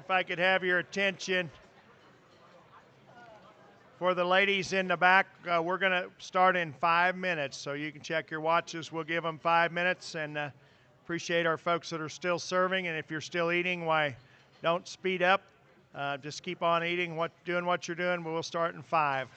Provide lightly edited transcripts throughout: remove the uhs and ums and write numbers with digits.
if I could have your attention. For the ladies in the back, we're going to start in 5 minutes, so you can check your watches. We'll give them 5 minutes, and appreciate our folks that are still serving. And if you're still eating, why, don't speed up. Just keep on eating, doing what you're doing. We'll start in 5.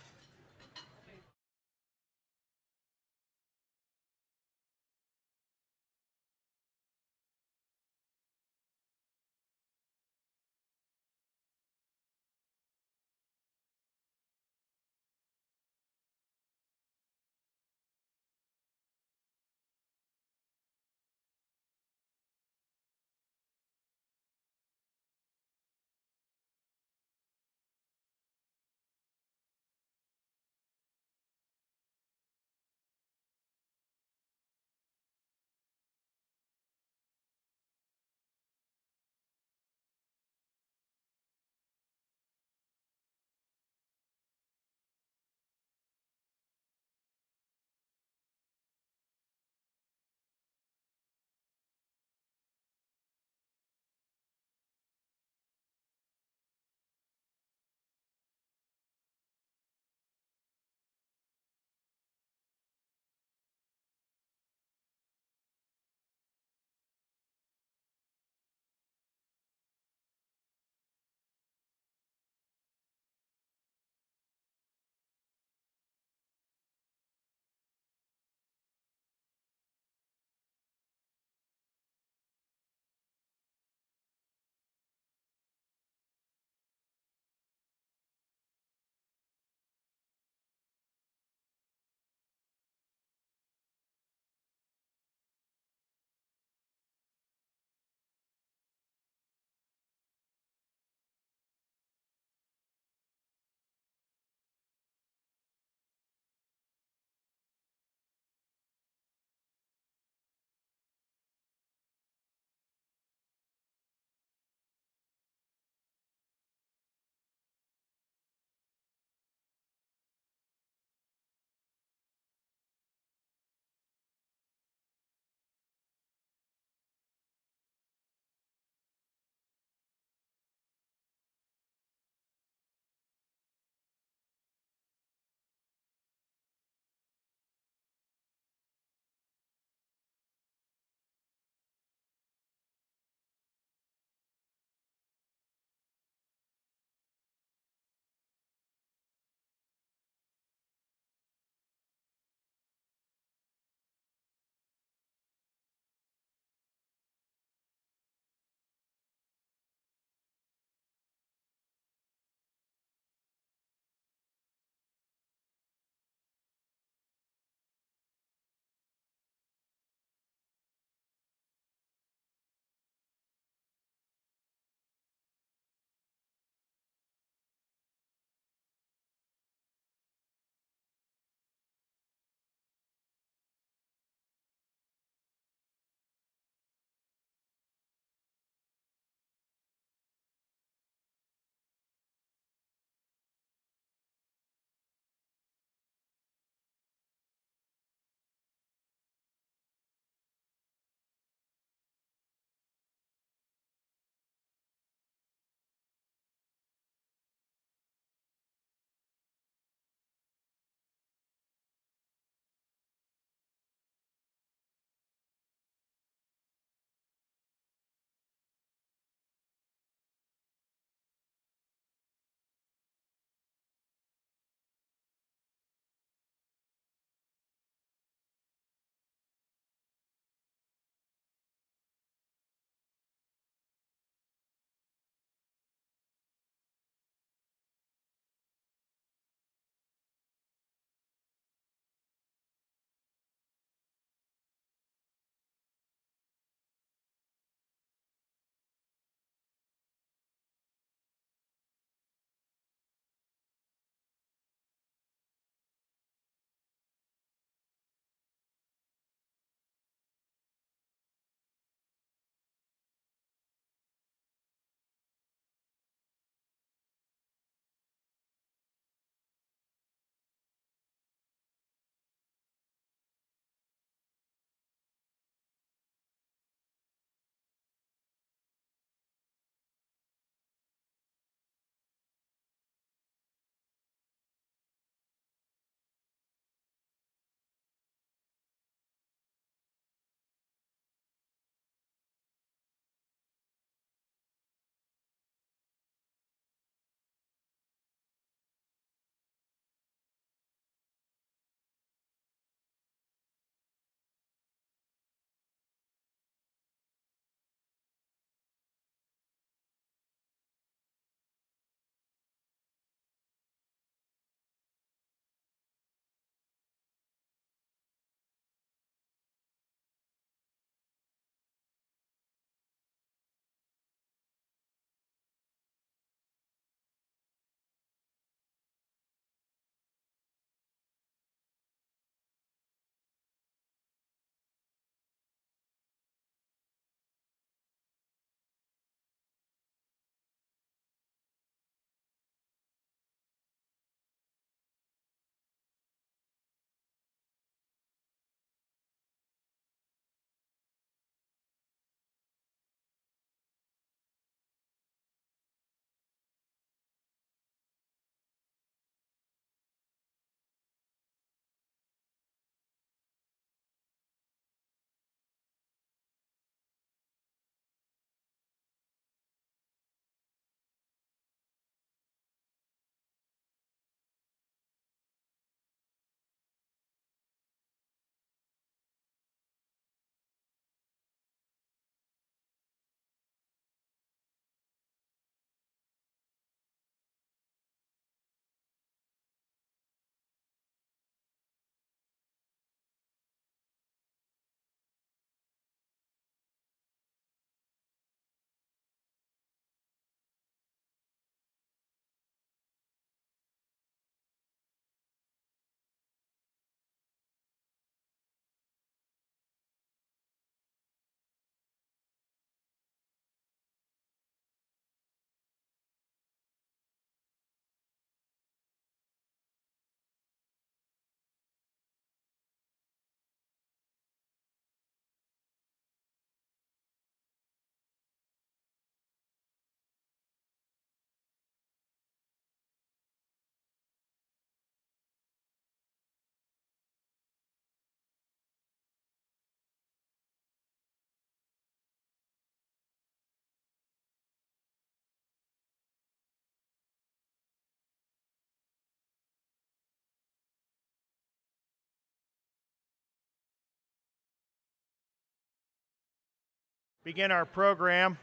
begin our program.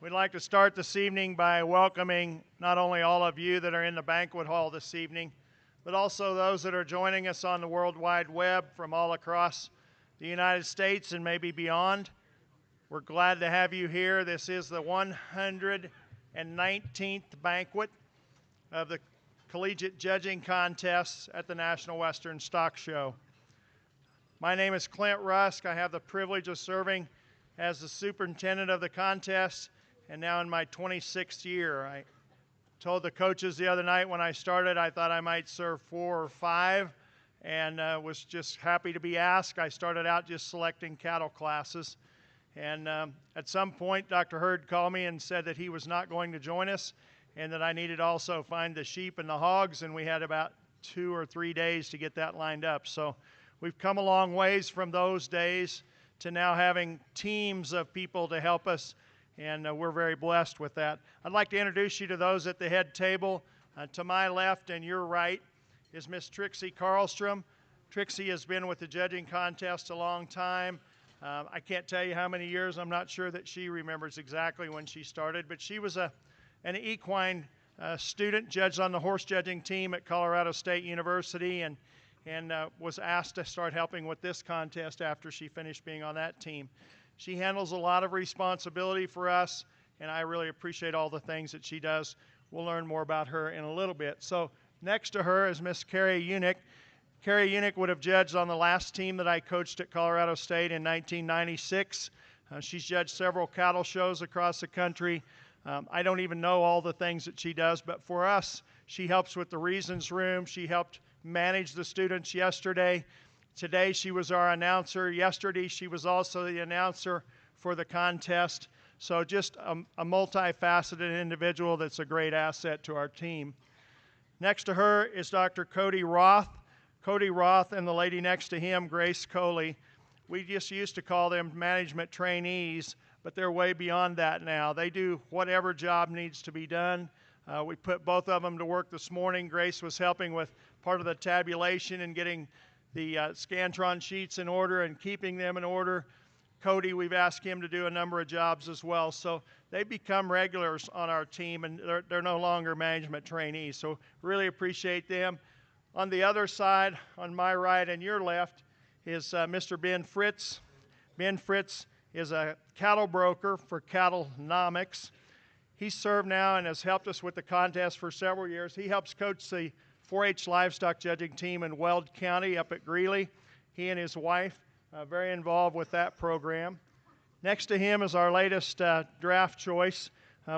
We'd like to start this evening by welcoming not only all of you that are in the banquet hall this evening, but also those that are joining us on the World Wide Web from all across the United States and maybe beyond. We're glad to have you here. This is the 119th banquet of the Collegiate Judging Contests at the National Western Stock Show. My name is Clint Rusk. I have the privilege of serving as the superintendent of the contest, and now in my 26th year. I told the coaches the other night when I started I thought I might serve 4 or 5, and was just happy to be asked. I started out just selecting cattle classes, and at some point Dr. Hurd called me and said that he was not going to join us and that I needed to also find the sheep and the hogs, and we had about 2 or 3 days to get that lined up. So we've come a long ways from those days to now having teams of people to help us, and we're very blessed with that. I'd like to introduce you to those at the head table. To my left and your right is Miss Trixie Carlstrom. Trixie has been with the judging contest a long time. I can't tell you how many years. I'm not sure that she remembers exactly when she started, but she was an equine student, judged on the horse judging team at Colorado State University, and was asked to start helping with this contest after she finished being on that team. She handles a lot of responsibility for us, and I really appreciate all the things that she does. We'll learn more about her in a little bit. So next to her is Miss Carrie Unick. Carrie Unick would have judged on the last team that I coached at Colorado State in 1996. She's judged several cattle shows across the country. I don't even know all the things that she does, but for us, she helps with the reasons room. She helped manage the students yesterday. Today she was our announcer. Yesterday she was also the announcer for the contest. So just a multifaceted individual that's a great asset to our team. Next to her is Dr. Cody Roth. Cody Roth and the lady next to him, Grace Coley. We just used to call them management trainees, but they're way beyond that now. They do whatever job needs to be done. We put both of them to work this morning. Grace was helping with part of the tabulation and getting the Scantron sheets in order and keeping them in order. Cody, we've asked him to do a number of jobs as well. So they become regulars on our team, and they're no longer management trainees. So really appreciate them. On the other side, on my right and your left, is Mr. Ben Fritz. Ben Fritz is a cattle broker for Cattlenomics. He's served now and has helped us with the contest for several years. He helps coach the 4-H livestock judging team in Weld County up at Greeley. He and his wife very involved with that program. Next to him is our latest draft choice.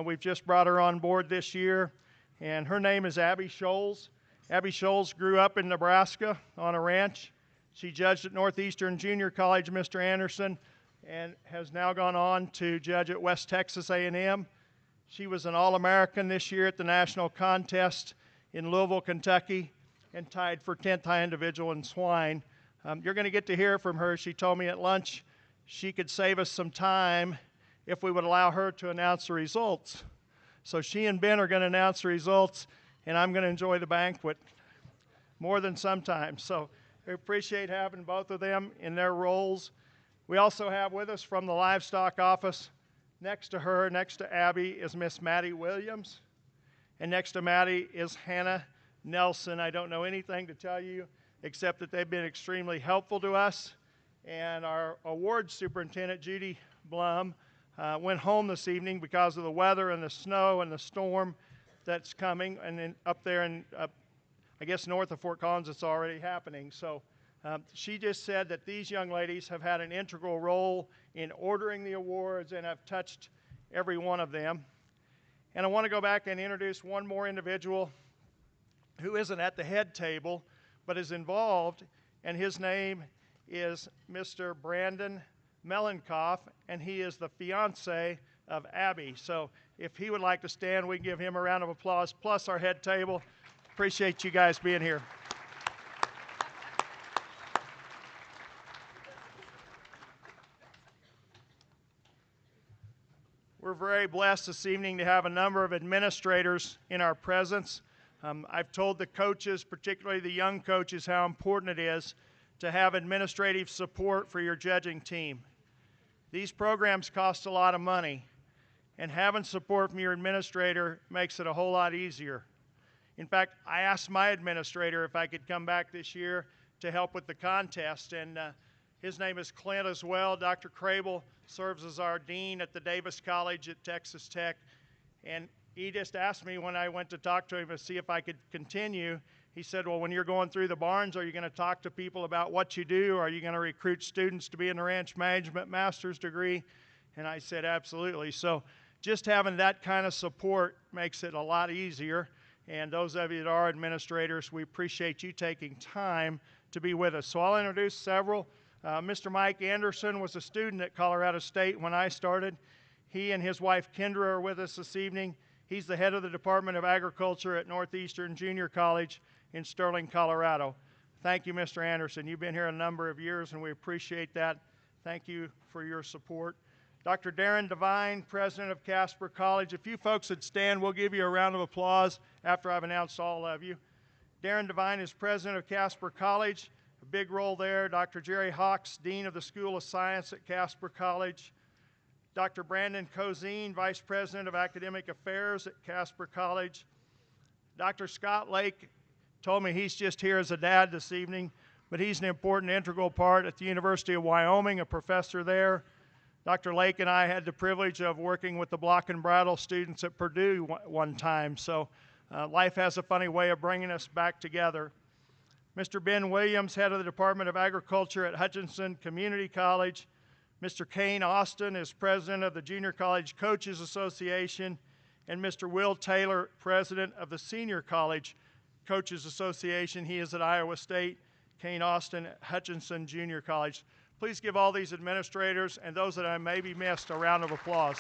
We've just brought her on board this year, and her name is Abby Scholes. Abby Scholes grew up in Nebraska on a ranch. She judged at Northeastern Junior College, Mr. Anderson, and has now gone on to judge at West Texas A&M. She was an All-American this year at the national contest in Louisville, Kentucky, and tied for 10th high individual in swine. You're going to get to hear from her. She told me at lunch she could save us some time if we would allow her to announce the results. So she and Ben are going to announce the results, and I'm going to enjoy the banquet more than sometimes. So we appreciate having both of them in their roles. We also have with us from the livestock office, next to her, next to Abby, is Miss Maddie Williams. And next to Maddie is Hannah Nelson. I don't know anything to tell you except that they've been extremely helpful to us. And our awards superintendent, Judy Blum, went home this evening because of the weather and the snow and the storm that's coming. And then up there in, I guess, north of Fort Collins, it's already happening. So she just said that these young ladies have had an integral role in ordering the awards and have touched every one of them. And I want to go back and introduce one more individual who isn't at the head table, but is involved, and his name is Mr. Brandon Melenkoff, and he is the fiance of Abby. So if he would like to stand, we can give him a round of applause, plus our head table. Appreciate you guys being here. We're We're very blessed this evening to have a number of administrators in our presence. I've told the coaches, particularly the young coaches, how important it is to have administrative support for your judging team. These programs cost a lot of money, and having support from your administrator makes it a whole lot easier. In fact, I asked my administrator if I could come back this year to help with the contest, and his name is Clint as well. Dr. Crable serves as our dean at the Davis College at Texas Tech, and he just asked me when I went to talk to him to see if I could continue. He said, well, when you're going through the barns, are you going to talk to people about what you do? Are you going to recruit students to be in the ranch management master's degree? And I said, absolutely. So just having that kind of support makes it a lot easier. And those of you that are administrators, we appreciate you taking time to be with us. So I'll introduce several. Mr. Mike Anderson was a student at Colorado State when I started. He and his wife Kendra are with us this evening. He's the head of the Department of Agriculture at Northeastern Junior College in Sterling, Colorado. Thank you, Mr. Anderson. You've been here a number of years, and we appreciate that. Thank you for your support. Dr. Darren Devine, president of Casper College. If you folks would stand, we'll give you a round of applause after I've announced all of you. Darren Devine is president of Casper College. A big role there. Dr. Jerry Hawks, dean of the School of Science at Casper College. Dr. Brandon Cozine, Vice President of Academic Affairs at Casper College. Dr. Scott Lake told me he's just here as a dad this evening, but he's an important integral part at the University of Wyoming, a professor there. Dr. Lake and I had the privilege of working with the block and bridle students at Purdue one time, so life has a funny way of bringing us back together. Mr. Ben Williams, head of the Department of Agriculture at Hutchinson Community College. Mr. Kane Austin is president of the Junior College Coaches Association, and Mr. Will Taylor, president of the Senior College Coaches Association. He is at Iowa State. Kane Austin at Hutchinson Junior College. Please give all these administrators and those that I maybe missed a round of applause.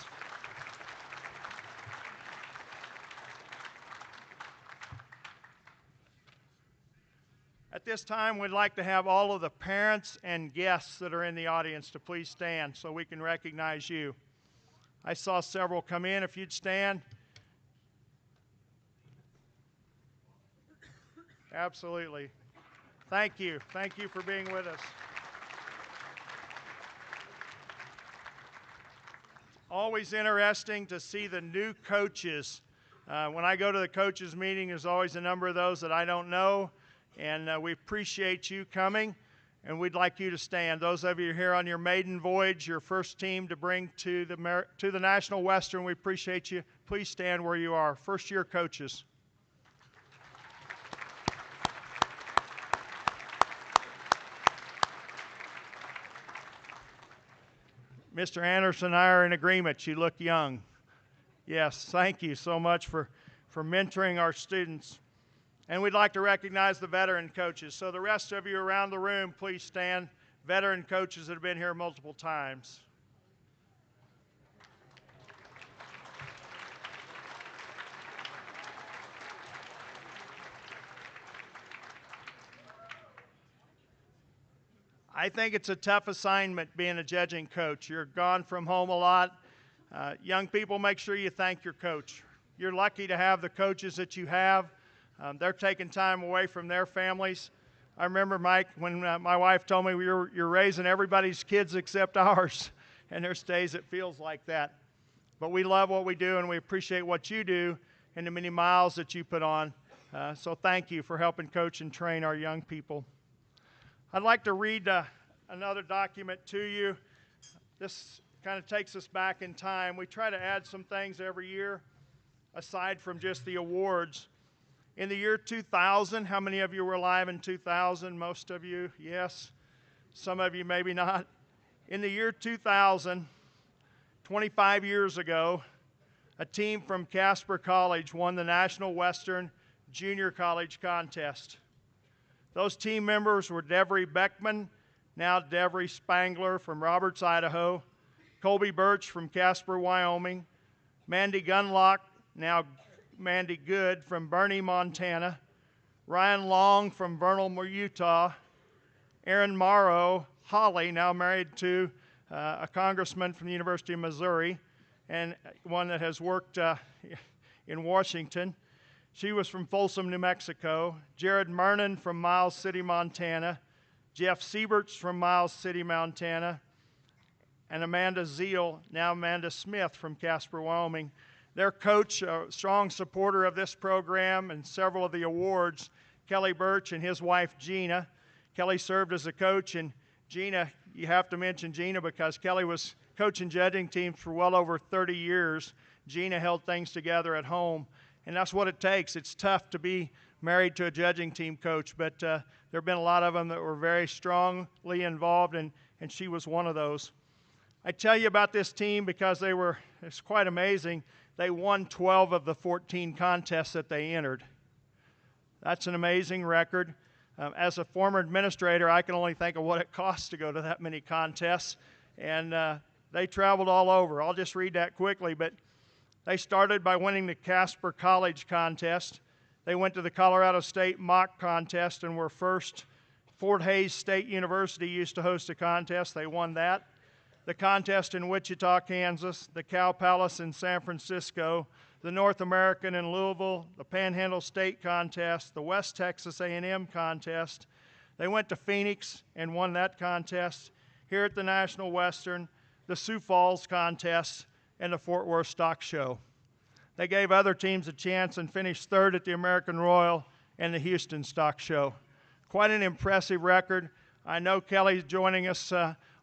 At this time, we'd like to have all of the parents and guests that are in the audience to please stand so we can recognize you. I saw several come in. If you'd stand. Absolutely. Thank you. Thank you for being with us. Always interesting to see the new coaches. When I go to the coaches meeting, there's always a number of those that I don't know. And we appreciate you coming, and we'd like you to stand. Those of you here on your maiden voyage, your first team to bring to the National Western, we appreciate you. Please stand where you are. First-year coaches. Mr. Anderson and I are in agreement. You look young. Yes, thank you so much for mentoring our students. And we'd like to recognize the veteran coaches. So the rest of you around the room, please stand. Veteran coaches that have been here multiple times. I think it's a tough assignment being a judging coach. You're gone from home a lot. Young people, make sure you thank your coach. You're lucky to have the coaches that you have. They're taking time away from their families. I remember, Mike, when my wife told me you're raising everybody's kids except ours, and there's days it feels like that. But we love what we do, and we appreciate what you do and the many miles that you put on. So thank you for helping coach and train our young people. I'd like to read another document to you. This kind of takes us back in time. We try to add some things every year, aside from just the awards. In the year 2000, how many of you were alive in 2000? Most of you, yes. Some of you, maybe not. In the year 2000, 25 years ago, a team from Casper College won the National Western Junior College Contest. Those team members were Devery Beckman, now Devery Spangler from Roberts, Idaho, Colby Birch from Casper, Wyoming, Mandy Gunlock, now Mandy Good from Bernie, Montana, Ryan Long from Vernal, Utah, Aaron Morrow, Holly, now married to a congressman from the University of Missouri, and one that has worked in Washington. She was from Folsom, New Mexico. Jared Mernon from Miles City, Montana. Jeff Sieberts from Miles City, Montana. And Amanda Zeal, now Amanda Smith from Casper, Wyoming. Their coach, a strong supporter of this program and several of the awards, Kelly Birch and his wife Gina. Kelly served as a coach, and Gina, you have to mention Gina because Kelly was coaching judging teams for well over 30 years. Gina held things together at home, and that's what it takes. It's tough to be married to a judging team coach, but there have been a lot of them that were very strongly involved, and she was one of those. I tell you about this team because it's quite amazing. They won 12 of the 14 contests that they entered. That's an amazing record. As a former administrator, I can only think of what it costs to go to that many contests, and they traveled all over. I'll just read that quickly, but they started by winning the Casper College contest. They went to the Colorado State mock contest and were first. Fort Hays State University used to host a contest. They won that. The contest in Wichita, Kansas, the Cow Palace in San Francisco, the North American in Louisville, the Panhandle State contest, the West Texas A&M contest. They went to Phoenix and won that contest. Here at the National Western, the Sioux Falls contest, and the Fort Worth Stock Show. They gave other teams a chance and finished third at the American Royal and the Houston Stock Show. Quite an impressive record. I know Kelly's joining us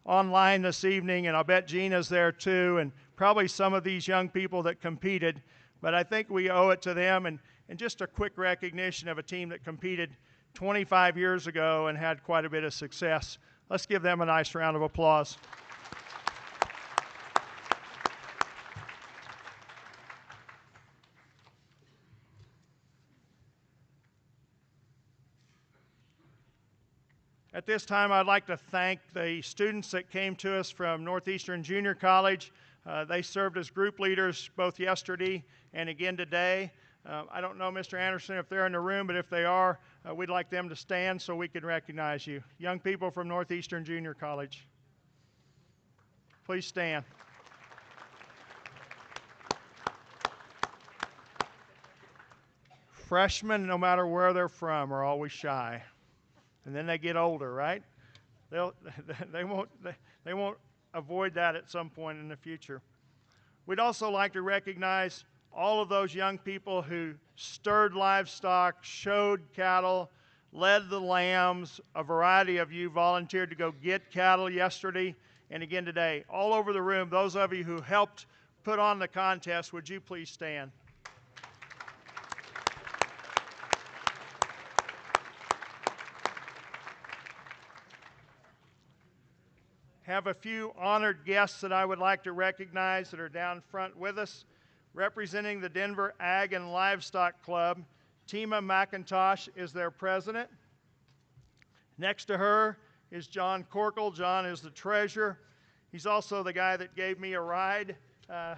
online this evening, and I'll bet Gina's there too, and probably some of these young people that competed, but I think we owe it to them, and just a quick recognition of a team that competed 25 years ago and had quite a bit of success. Let's give them a nice round of applause. At this time, I'd like to thank the students that came to us from Northeastern Junior College. They served as group leaders both yesterday and again today. I don't know, Mr. Anderson, if they're in the room, but if they are, we'd like them to stand so we can recognize you. Young people from Northeastern Junior College, please stand. Freshmen, no matter where they're from, are always shy. And then they get older, right? They won't avoid that at some point in the future. We'd also like to recognize all of those young people who stirred livestock, showed cattle, led the lambs. A variety of you volunteered to go get cattle yesterday and again today. All over the room, those of you who helped put on the contest, would you please stand? Have a few honored guests that I would like to recognize that are down front with us. Representing the Denver Ag and Livestock Club, Tima McIntosh is their president. Next to her is John Corkle. John is the treasurer. He's also the guy that gave me a ride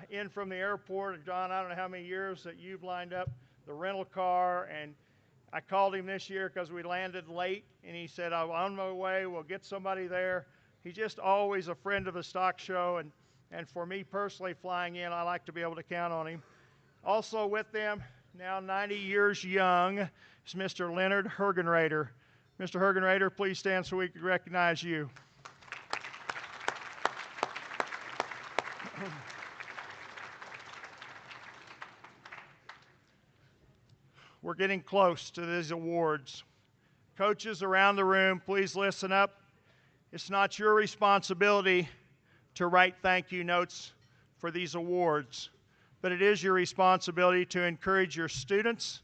in from the airport. John, I don't know how many years that you've lined up the rental car, and I called him this year because we landed late, and he said, I'm on my way, we'll get somebody there. He's just always a friend of the stock show, and for me personally flying in, I like to be able to count on him. Also with them, now 90 years young, is Mr. Leonard Hergenrader. Mr. Hergenrader, please stand so we can recognize you. We're getting close to these awards. Coaches around the room, please listen up. It's not your responsibility to write thank you notes for these awards, but it is your responsibility to encourage your students.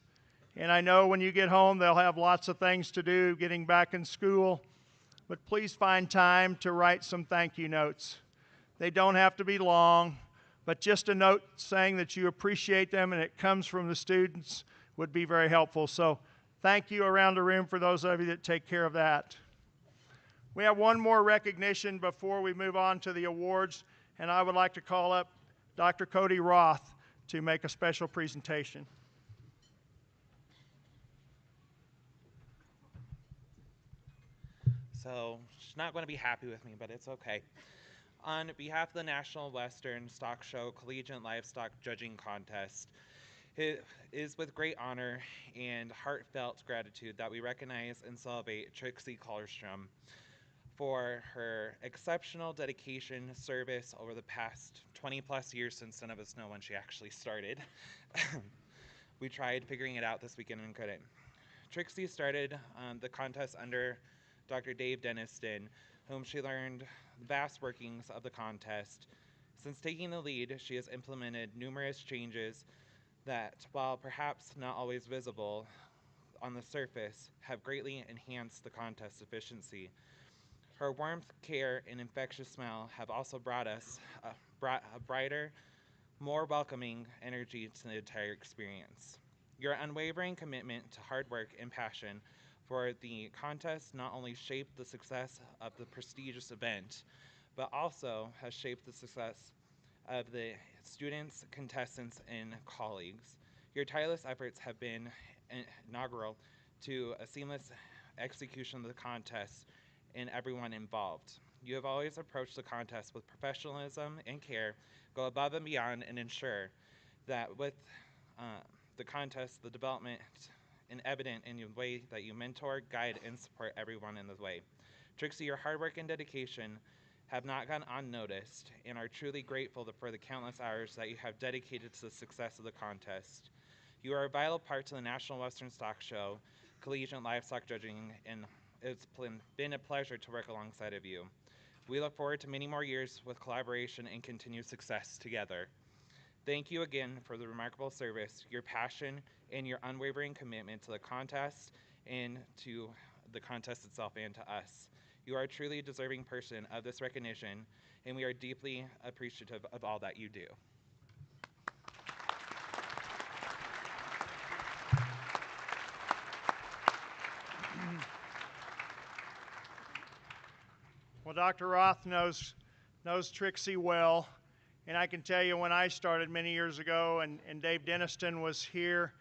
And I know when you get home, they'll have lots of things to do getting back in school, but please find time to write some thank you notes. They don't have to be long, but just a note saying that you appreciate them and it comes from the students would be very helpful. So thank you around the room for those of you that take care of that. We have one more recognition before we move on to the awards, and I would like to call up Dr. Cody Roth to make a special presentation. So she's not going to be happy with me, but it's okay. On behalf of the National Western Stock Show Collegiate Livestock Judging Contest, it is with great honor and heartfelt gratitude that we recognize and celebrate Trixie Carlstrom for her exceptional dedication, service over the past 20 plus years since none of us know when she actually started. We tried figuring it out this weekend and couldn't. Trixie started the contest under Dr. Dave Deniston, whom she learned the vast workings of the contest. Since taking the lead, she has implemented numerous changes that, while perhaps not always visible on the surface, have greatly enhanced the contest efficiency. Her warmth, care, and infectious smile have also brought a brighter, more welcoming energy to the entire experience. Your unwavering commitment to hard work and passion for the contest not only shaped the success of the prestigious event, but also has shaped the success of the students, contestants, and colleagues. Your tireless efforts have been inaugural to a seamless execution of the contest and everyone involved. You have always approached the contest with professionalism and care, go above and beyond, and ensure that with the contest, the development and evident in the way that you mentor, guide, and support everyone in the way. Trixie, your hard work and dedication have not gone unnoticed and are truly grateful for the countless hours that you have dedicated to the success of the contest. You are a vital part to the National Western Stock Show, Collegiate Livestock Judging, and it's been a pleasure to work alongside of you. We look forward to many more years with collaboration and continued success together. Thank you again for the remarkable service, your passion, and your unwavering commitment to the contest and to the contest itself and to us. You are a truly deserving person of this recognition, and we are deeply appreciative of all that you do. Well, Dr. Roth knows Trixie well, and I can tell you when I started many years ago and Dave Deniston was here,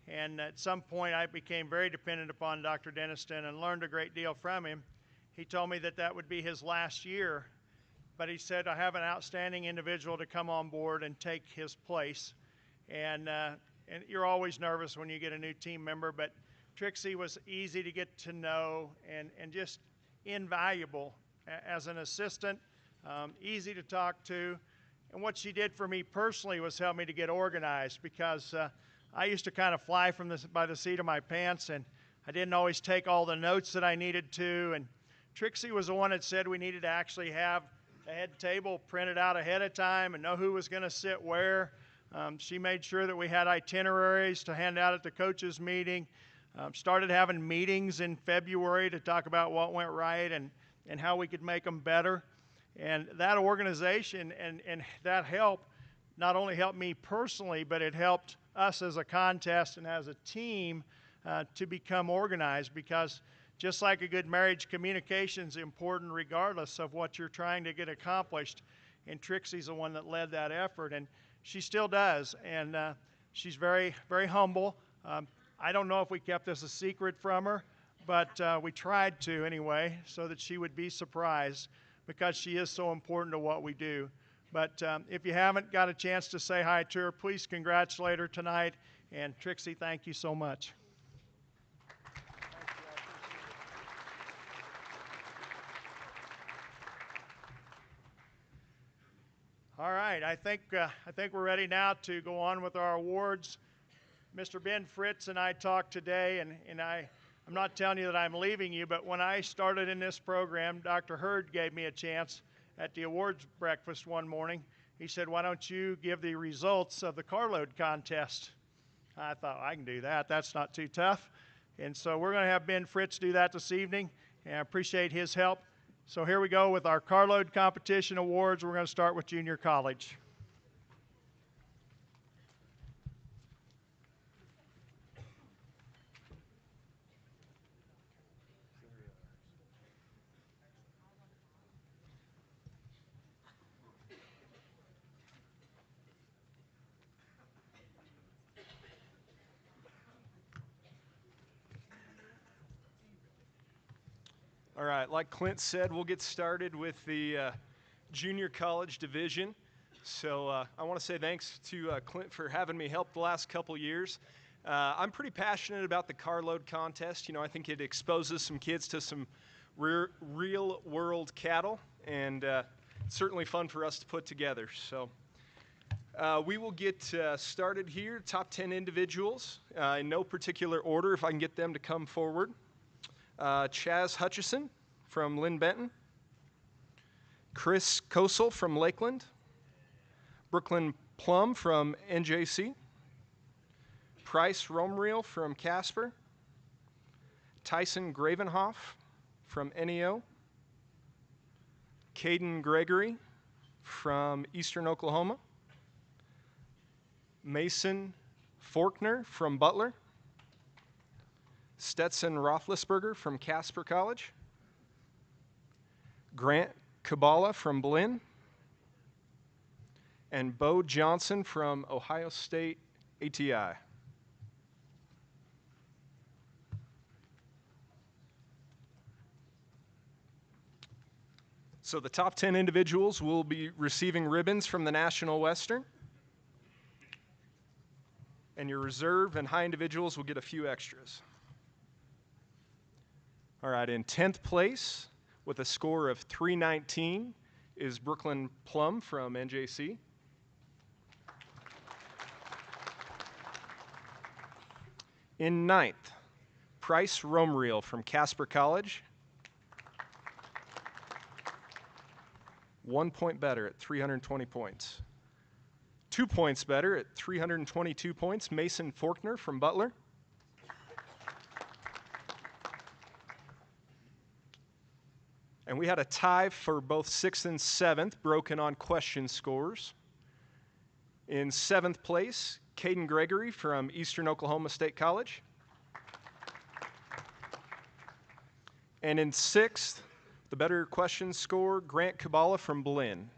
and at some point I became very dependent upon Dr. Deniston and learned a great deal from him. He told me that would be his last year, but he said, I have an outstanding individual to come on board and take his place. And you're always nervous when you get a new team member, but Trixie was easy to get to know and just invaluable as an assistant, easy to talk to. And what she did for me personally was help me to get organized, because I used to kind of fly by the seat of my pants, and I didn't always take all the notes that I needed to. And Trixie was the one that said we needed to actually have the head table printed out ahead of time and know who was going to sit where. She made sure that we had itineraries to hand out at the coaches meeting. Started having meetings in February to talk about what went right and how we could make them better. And that organization and that help not only helped me personally, but it helped us as a contest and as a team to become organized, because just like a good marriage, communication is important regardless of what you're trying to get accomplished. And Trixie's the one that led that effort, and she still does. And she's very, very humble. I don't know if we kept this a secret from her, but we tried to anyway, so that she would be surprised, because she is so important to what we do. But if you haven't got a chance to say hi to her, please congratulate her tonight. And Trixie, thank you so much. All right, I think we're ready now to go on with our awards. Mr. Ben Fritz and I talked today, and I'm not telling you that I'm leaving you, but when I started in this program, Dr. Hurd gave me a chance at the awards breakfast one morning. He said, why don't you give the results of the Carload contest? I thought, I can do that. That's not too tough. And so we're going to have Ben Fritz do that this evening, and I appreciate his help. So here we go with our Carload competition awards. We're going to start with junior college. All right, like Clint said, we'll get started with the Junior College Division. So I want to say thanks to Clint for having me help the last couple years. I'm pretty passionate about the Carload contest. You know, I think it exposes some kids to some real world cattle, and it's certainly fun for us to put together. So we will get started here. Top 10 individuals in no particular order, if I can get them to come forward. Chaz Hutchison from Lynn Benton. Chris Kosel from Lakeland. Brooklyn Plum from NJC. Price Romreel from Casper. Tyson Gravenhoff from NEO. Caden Gregory from Eastern Oklahoma. Mason Faulkner from Butler. Stetson Roethlisberger from Casper College. Grant Kabala from Blinn. And Bo Johnson from Ohio State ATI. So the top 10 individuals will be receiving ribbons from the National Western. And your reserve and high individuals will get a few extras. All right, in 10th place with a score of 319 is Brooklyn Plum from NJC. In 9th, Price Romreel from Casper College. 1 point better at 320 points. 2 points better at 322 points, Mason Faulkner from Butler. And we had a tie for both 6th and 7th, broken on question scores. In 7th place, Caden Gregory from Eastern Oklahoma State College. And in 6th, the better question score, Grant Kabala from Blinn.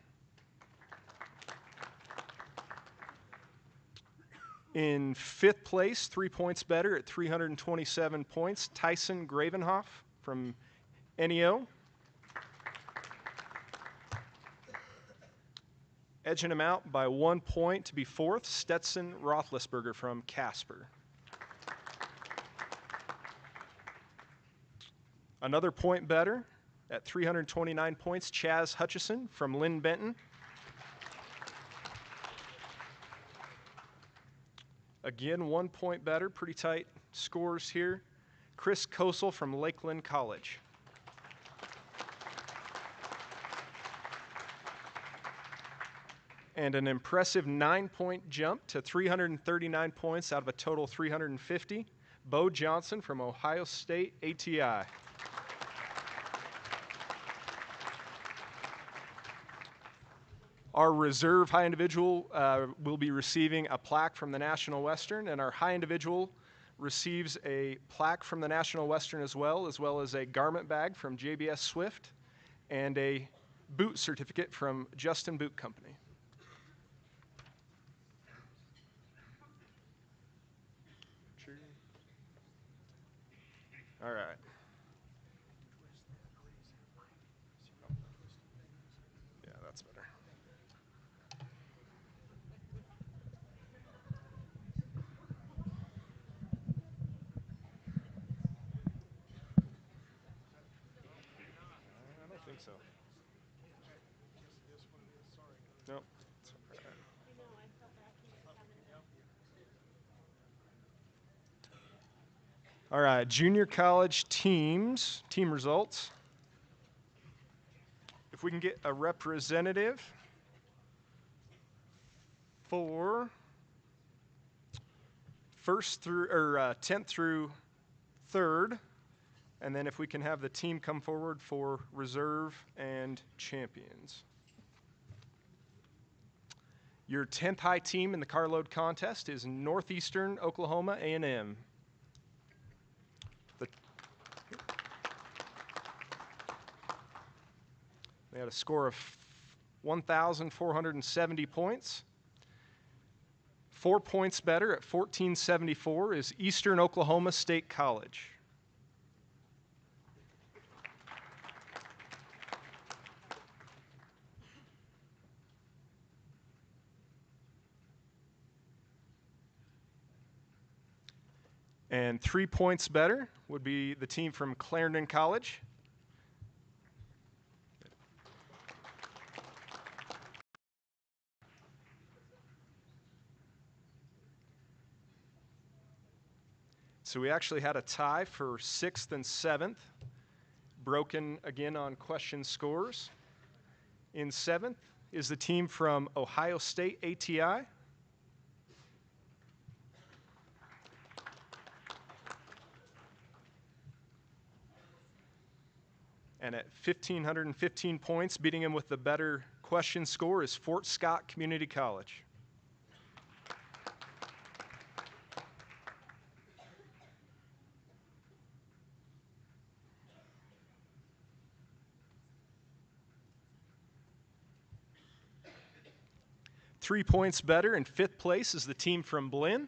In 5th place, 3 points better at 327 points, Tyson Gravenhoff from NEO. Edging him out by 1 point to be 4th, Stetson Roethlisberger from Casper. Another point better at 329 points, Chaz Hutchison from Lynn Benton. Again, 1 point better, pretty tight scores here, Chris Kosel from Lakeland College. And an impressive 9-point jump to 339 points out of a total 350, Bo Johnson from Ohio State ATI. Our reserve high individual will be receiving a plaque from the National Western, and our high individual receives a plaque from the National Western as well as a garment bag from JBS Swift and a boot certificate from Justin Boot Company. All right. Yeah, that's better. I don't think so. Nope. All right, junior college team results. If we can get a representative for 10th through 3rd, and then if we can have the team come forward for reserve and champions. Your 10th high team in the Carload contest is Northeastern Oklahoma A&M. They had a score of 1,470 points. 4 points better at 1,474 is Eastern Oklahoma State College. And 3 points better would be the team from Clarendon College. So we actually had a tie for 6th and 7th, broken again on question scores. In 7th is the team from Ohio State ATI. And at 1,515 points, beating him with the better question score is Fort Scott Community College. Three points better in 5th place is the team from Blinn.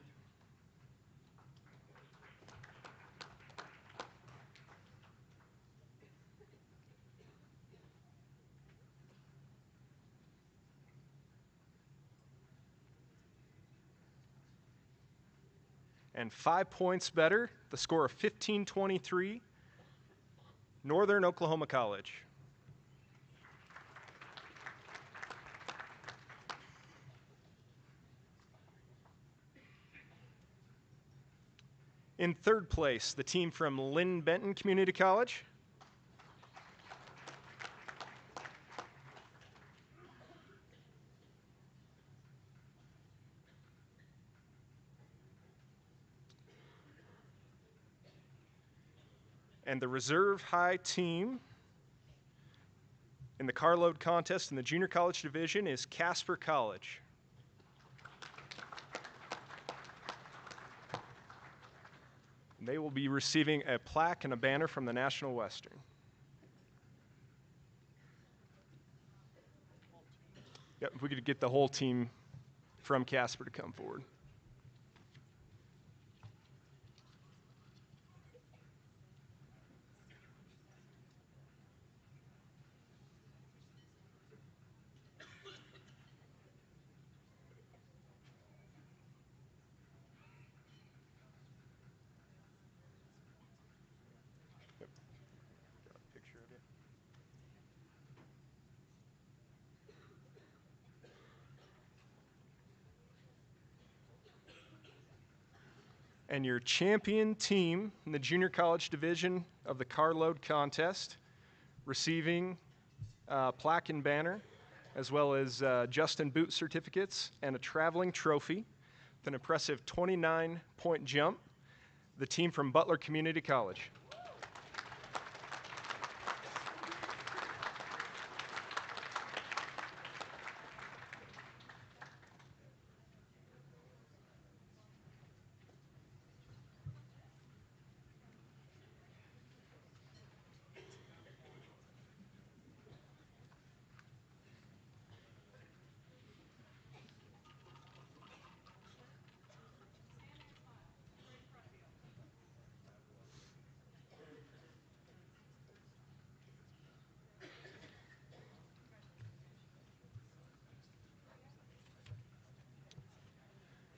And 5 points better, the score of 1523, Northern Oklahoma College. In 3rd place, the team from Lynn Benton Community College. And the reserve high team in the Carload contest in the junior college division is Casper College. And they will be receiving a plaque and a banner from the National Western. Yep, if we could get the whole team from Casper to come forward. Yep. Got a picture of it. And your champion team in the junior college division of the Carload contest, receiving plaque and banner, as well as Justin Boot certificates and a traveling trophy with an impressive 29-point jump, the team from Butler Community College.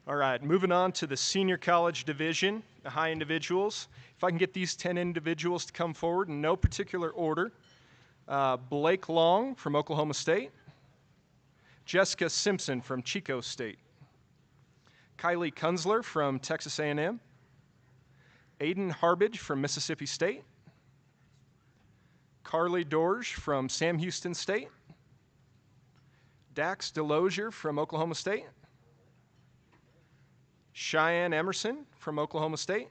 All right, moving on to the senior college division, the high individuals. If I can get these 10 individuals to come forward in no particular order. Blake Long from Oklahoma State. Jessica Simpson from Chico State. Kylie Kunzler from Texas A&M. Aiden Harbage from Mississippi State. Carly Dorge from Sam Houston State. Dax Delosier from Oklahoma State. Cheyenne Emerson from Oklahoma State.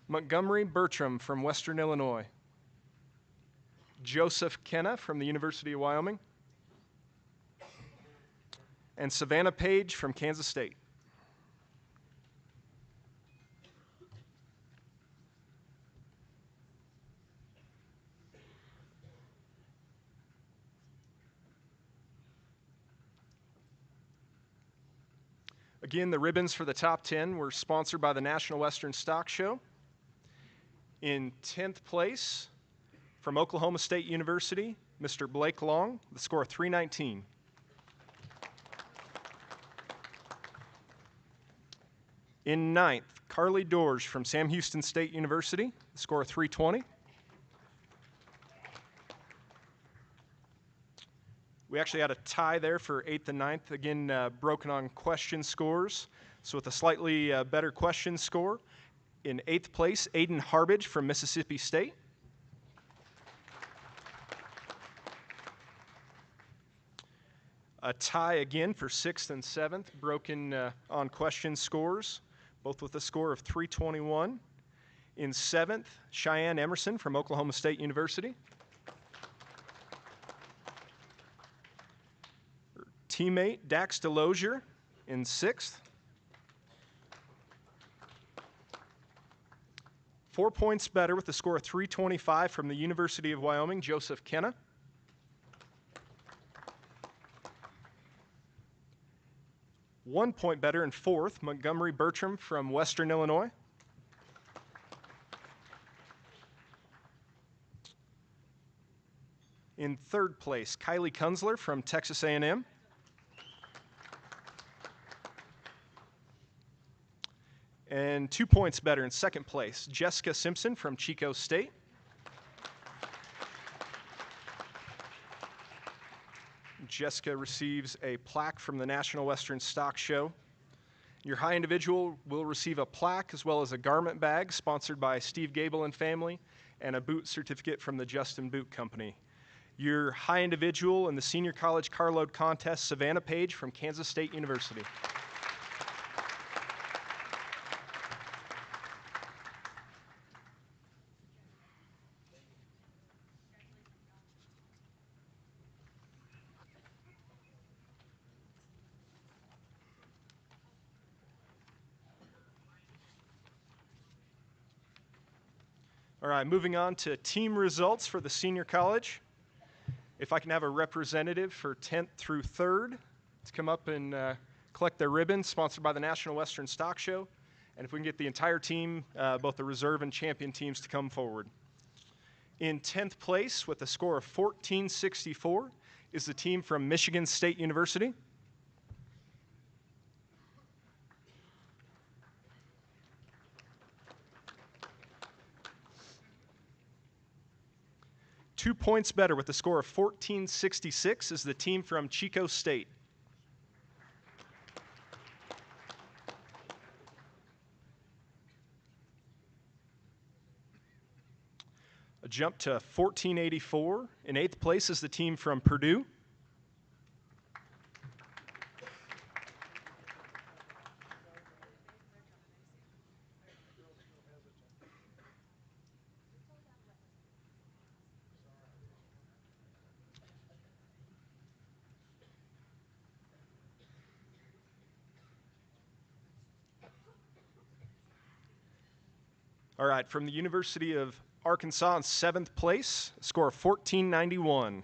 Montgomery Bertram from Western Illinois. Joseph Kenna from the University of Wyoming. And Savannah Page from Kansas State. Again, the ribbons for the top 10 were sponsored by the National Western Stock Show. In 10th place, from Oklahoma State University, Mr. Blake Long, the score of 319. In ninth, Carly Dorge from Sam Houston State University, score of 320. We actually had a tie there for 8th and 9th, again broken on question scores. So with a slightly better question score, in 8th place, Aiden Harbage from Mississippi State. A tie again for 6th and 7th, broken on question scores, both with a score of 321. In 7th, Cheyenne Emerson from Oklahoma State University. Her teammate Dax Delosier in 6th. 4 points better with a score of 325 from the University of Wyoming, Joseph Kenna. One point better in 4th, Montgomery Bertram from Western Illinois. In 3rd place, Kylie Kunzler from Texas A&M. And 2 points better in 2nd place, Jessica Simpson from Chico State. Jessica receives a plaque from the National Western Stock Show. Your high individual will receive a plaque as well as a garment bag sponsored by Steve Gable and family and a boot certificate from the Justin Boot Company. Your high individual in the Senior College Carload Contest, Savannah Page from Kansas State University. All right, moving on to team results for the senior college. If I can have a representative for 10th through 3rd to come up and collect their ribbons, sponsored by the National Western Stock Show. And if we can get the entire team, both the reserve and champion teams, to come forward. In 10th place with a score of 1464 is the team from Michigan State University. Two points better with a score of 1466 is the team from Chico State. A jump to 1484. In 8th place is the team from Purdue. All right, from the University of Arkansas in 7th place, a score of 1491.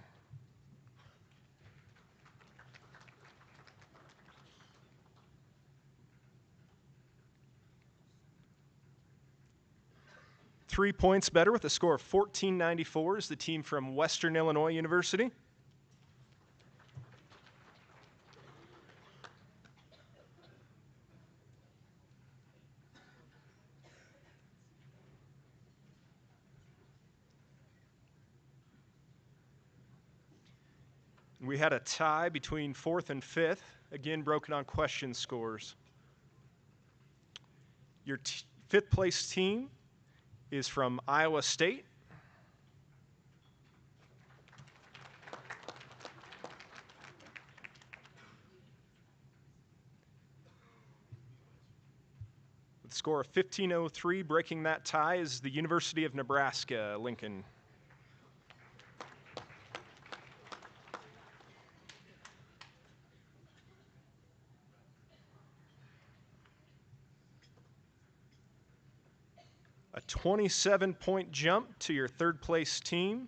Three points better with a score of 1494 is the team from Western Illinois University. We had a tie between 4th and 5th, again broken on question scores. Your 5th place team is from Iowa State. With a score of 1503, breaking that tie is the University of Nebraska, Lincoln. A 27-point jump to your 3rd place team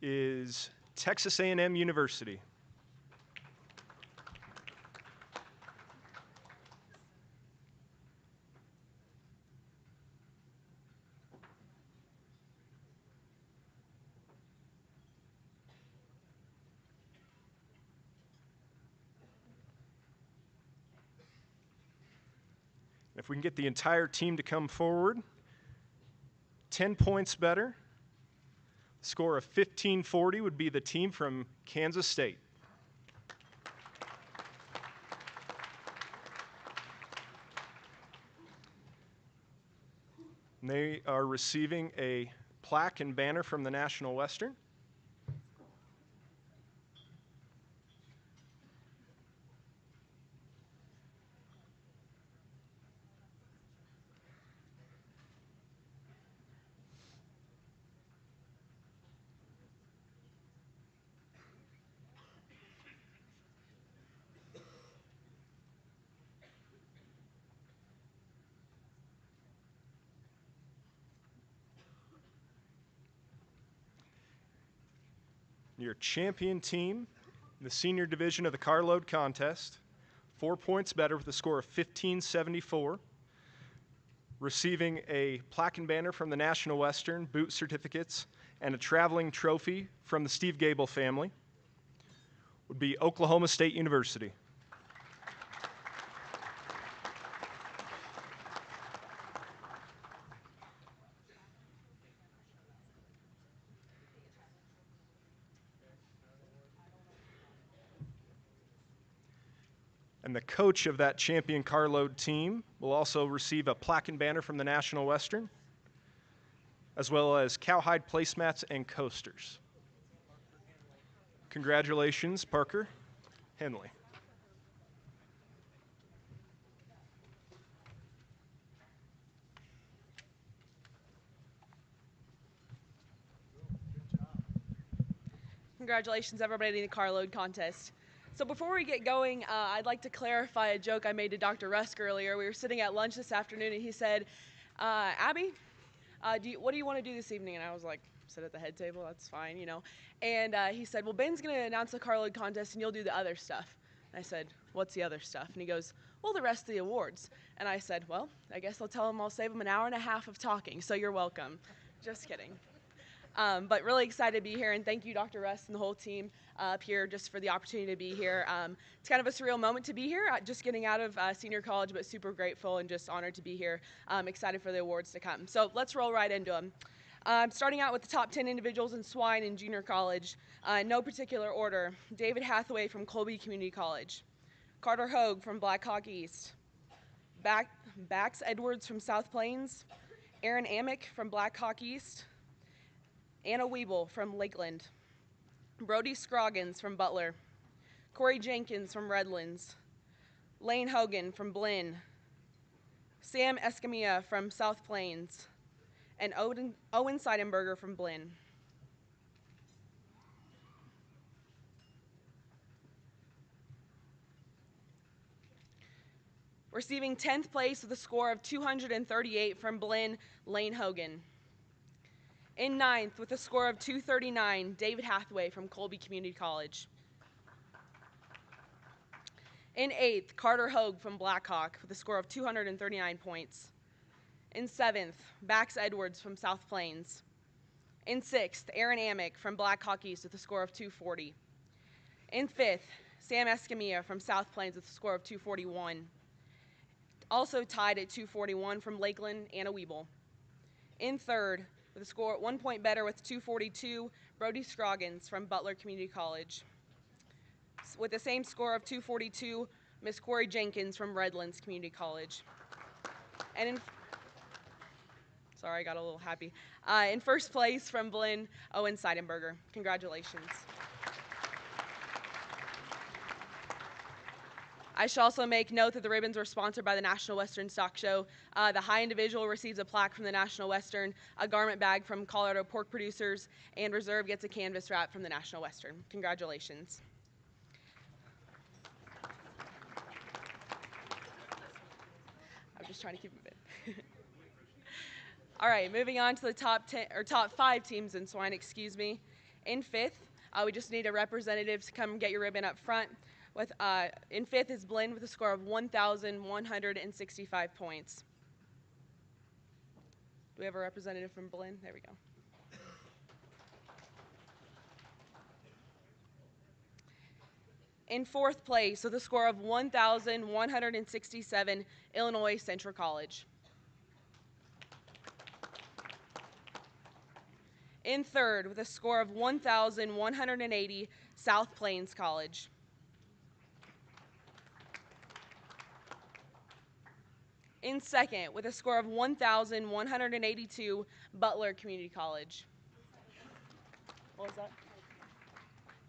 is Texas A&M University. If we can get the entire team to come forward, 10 points better. Score of 1540 would be the team from Kansas State. And they are receiving a plaque and banner from the National Western. Your champion team, the senior division of the Carload contest, 4 points better with a score of 1574. Receiving a plaque and banner from the National Western, boot certificates, and a traveling trophy from the Steve Gable family would be Oklahoma State University. And the coach of that champion Carload team will also receive a plaque and banner from the National Western, as well as cowhide placemats and coasters. Congratulations, Parker Henley. Congratulations, everybody, in the Carload contest. So before we get going, I'd like to clarify a joke I made to Dr. Rusk earlier. We were sitting at lunch this afternoon, and he said, Abby, what do you want to do this evening? And I was like, sit at the head table, that's fine, you know. And he said, well, Ben's going to announce the Carload contest, and you'll do the other stuff. And I said, what's the other stuff? And he goes, well, the rest of the awards. And I said, well, I guess I'll tell him I'll save him an hour and a half of talking, so you're welcome. Just kidding. But really excited to be here, and thank you, Dr. Russ, and the whole team up here just for the opportunity to be here. It's kind of a surreal moment to be here, just getting out of senior college, but super grateful and just honored to be here. Excited for the awards to come. So let's roll right into them. Starting out with the top 10 individuals in Swine in junior college. No particular order. David Hathaway from Colby Community College. Carter Hogue from Black Hawk East. Bax Edwards from South Plains. Aaron Amick from Black Hawk East. Anna Weeble from Lakeland. Brody Scroggins from Butler. Corey Jenkins from Redlands. Lane Hogan from Blinn. Sam Escamilla from South Plains. And Owen Seidenberger from Blinn. Receiving 10th place with a score of 238 from Blinn, Lane Hogan. In 9th with a score of 239, David Hathaway from Colby Community College. In 8th, Carter Hogue from Blackhawk with a score of 239 points. In 7th, Bax Edwards from South Plains. In 6th, Aaron Amick from Blackhawk East with a score of 240. In 5th, Sam Escamilla from South Plains with a score of 241. Also tied at 241 from Lakeland, Anna Weeble. In 3rd, with a score 1 point better with 242, Brody Scroggins from Butler Community College. With the same score of 242, Miss Corey Jenkins from Redlands Community College. And sorry, I got a little happy. In first place from Blinn, Owen Seidenberger. Congratulations. I should also make note that the ribbons were sponsored by the National Western Stock Show. The high individual receives a plaque from the National Western, a garment bag from Colorado Pork Producers, and reserve gets a canvas wrap from the National Western. Congratulations. I'm just trying to keep it in. All right, moving on to the top 5 teams in Swine, excuse me. In 5th, we just need a representative to come get your ribbon up front. In 5th is Blinn with a score of 1,165 points. Do we have a representative from Blinn? There we go. In fourth place with a score of 1,167, Illinois Central College. In third with a score of 1,180, South Plains College. In second with a score of 1,182, Butler Community College. What was that?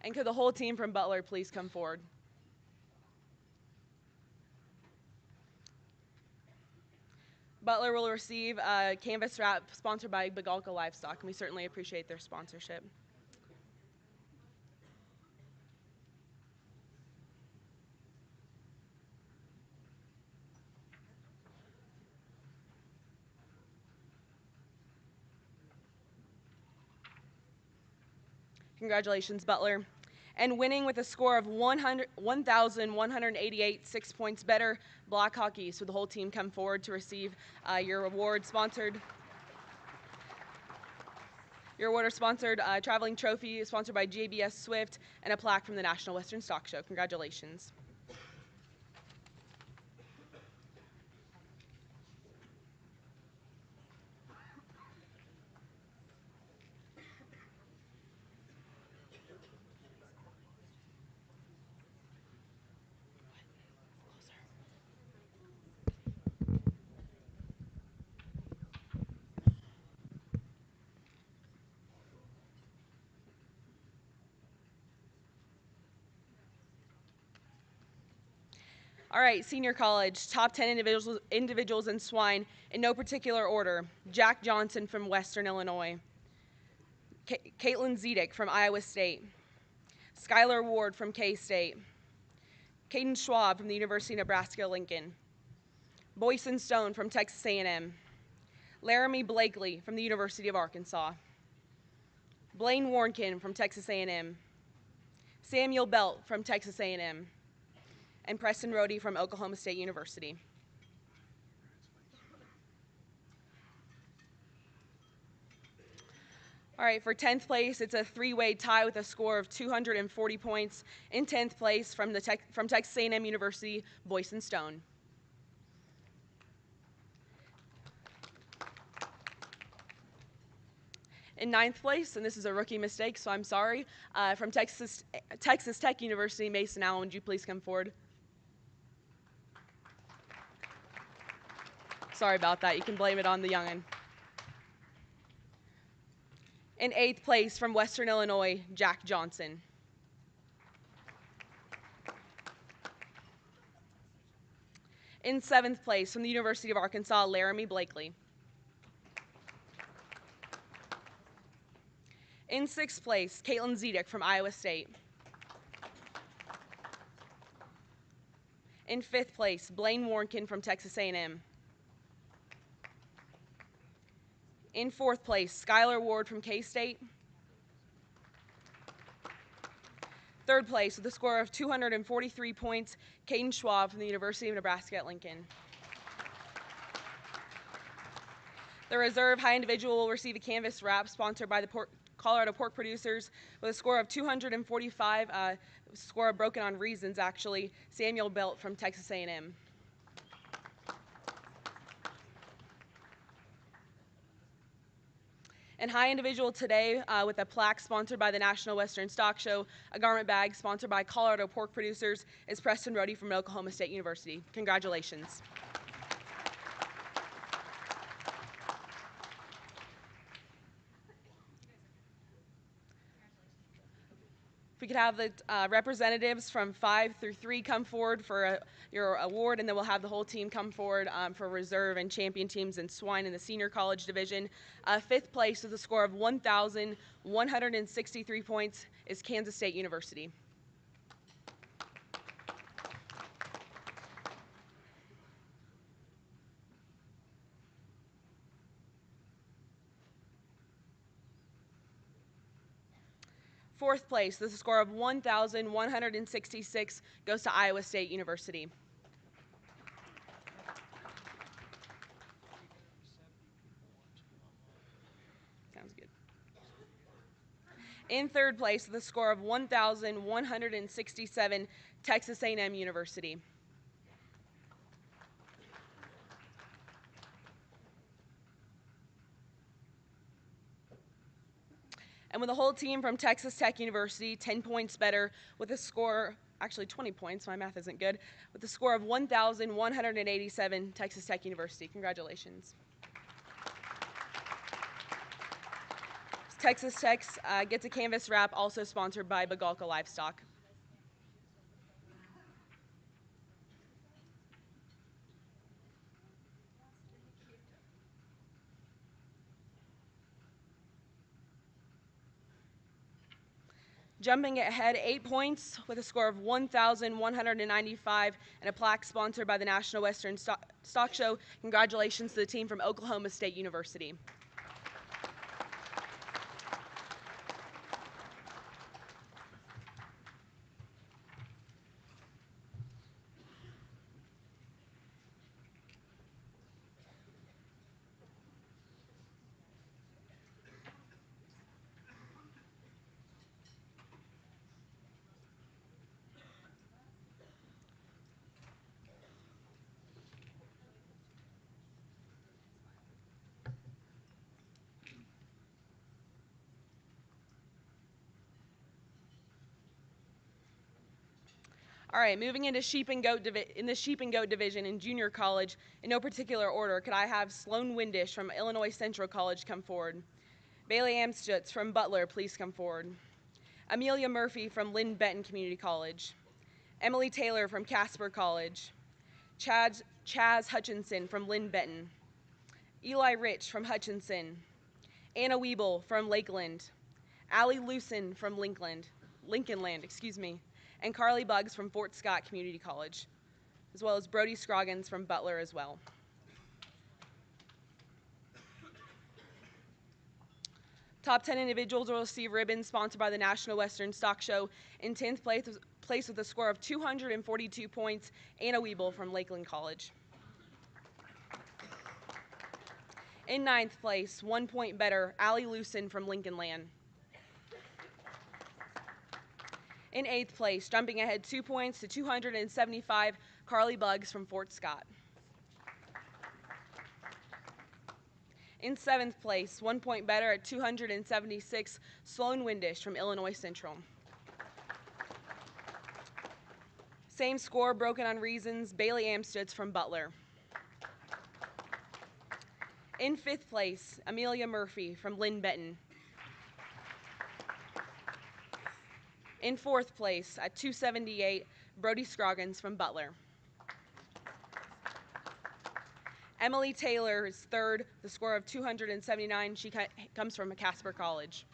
And could the whole team from Butler please come forward? Butler will receive a canvas wrap sponsored by Begalka Livestock, and we certainly appreciate their sponsorship. Congratulations, Butler. And winning with a score of 1,188, 6 points better, Block Hockey. So the whole team come forward to receive your award sponsored. Your award is sponsored, traveling trophy sponsored by JBS Swift, and a plaque from the National Western Stock Show. Congratulations. All right, senior college, top 10 individuals in swine in no particular order. Jack Johnson from Western Illinois. Caitlin Zedek from Iowa State. Skylar Ward from K-State. Caden Schwab from the University of Nebraska-Lincoln. Boyson Stone from Texas A&M. Laramie Blakely from the University of Arkansas. Blaine Warnkin from Texas A&M. Samuel Belt from Texas A&M. And Preston Rohde from Oklahoma State University. All right, for 10th place, it's a three-way tie with a score of 240 points. In 10th place from Texas A&M University, Boyson Stone. In 9th place, and this is a rookie mistake, so I'm sorry, from Texas Tech University, Mason Allen, would you please come forward? Sorry about that. You can blame it on the youngin'. In 8th place from Western Illinois, Jack Johnson. In 7th place from the University of Arkansas, Laramie Blakely. In 6th place, Caitlin Zedek from Iowa State. In 5th place, Blaine Warnkin from Texas A&M. In 4th place, Skylar Ward from K-State. 3rd place with a score of 243 points, Caden Schwab from the University of Nebraska at Lincoln. The reserve high individual will receive a canvas wrap sponsored by the Colorado Pork Producers with a score of 245, score broken on reasons actually, Samuel Belt from Texas A&M. And high individual today with a plaque sponsored by the National Western Stock Show, a garment bag sponsored by Colorado Pork Producers, is Preston Rohde from Oklahoma State University. Congratulations. If we could have the representatives from 5 through 3 come forward for your award, and then we'll have the whole team come forward for reserve and champion teams in swine in the senior college division. 5th place with a score of 1,163 points is Kansas State University. Fourth place with a score of 1,166 goes to Iowa State University. Sounds good. In third place with a score of 1,167, Texas A&M University. And with the whole team from Texas Tech University, 10 points better with a score, actually 20 points, my math isn't good, with a score of 1,187, Texas Tech University. Congratulations. Texas Tech gets a canvas wrap, also sponsored by Bagalka Livestock. Jumping ahead 8 points with a score of 1,195 and a plaque sponsored by the National Western Stock Show. Congratulations to the team from Oklahoma State University. All right, moving into sheep and goat in the sheep and goat division in junior college, in no particular order, could I have Sloan Windish from Illinois Central College come forward? Bailey Amstutz from Butler, please come forward. Amelia Murphy from Lynn Benton Community College. Emily Taylor from Casper College. Chaz Hutchinson from Lynn Benton. Eli Rich from Hutchinson. Anna Wiebel from Lakeland. Allie Lucen from Lincolnland, and Carly Buggs from Fort Scott Community College, as well as Brody Scroggins from Butler as well. Top 10 individuals will receive ribbons sponsored by the National Western Stock Show. In 10th place with a score of 242 points, Anna Wiebel from Lakeland College. In 9th place, 1 point better, Allie Lucen from Lincolnland. In 8th place, jumping ahead 2 points to 275, Carly Buggs from Fort Scott. In 7th place, 1 point better at 276, Sloan Windish from Illinois Central. Same score, broken on reasons, Bailey Amstutz from Butler. In 5th place, Amelia Murphy from Lynn Benton. In 4th place, at 278, Brody Scroggins from Butler. Emily Taylor is third, the score of 279. She comes from Casper College.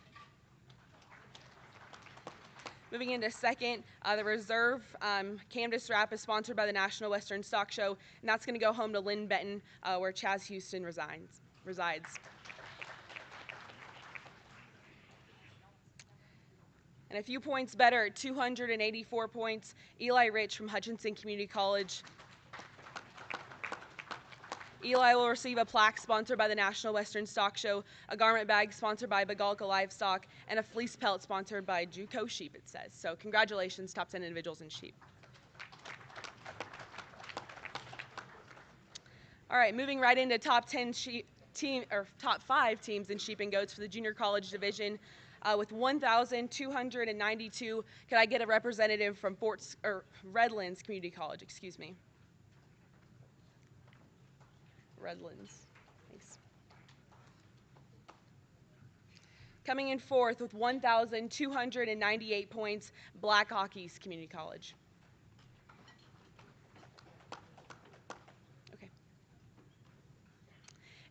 Moving into second, the reserve canvas wrap is sponsored by the National Western Stock Show, and that's going to go home to Lynn Benton, where Chaz Houston resides. And a few points better at 284 points, Eli Rich from Hutchinson Community College. Eli will receive a plaque sponsored by the National Western Stock Show, a garment bag sponsored by Bagalka Livestock, and a fleece pelt sponsored by Juco Sheep, it says. So congratulations, top 10 individuals in sheep. All right, moving right into top 5 teams in sheep and goats for the junior college division. With 1,292, could I get a representative from Redlands Community College, Redlands, thanks. Coming in fourth with 1,298 points, Black Hawk East Community College. Okay.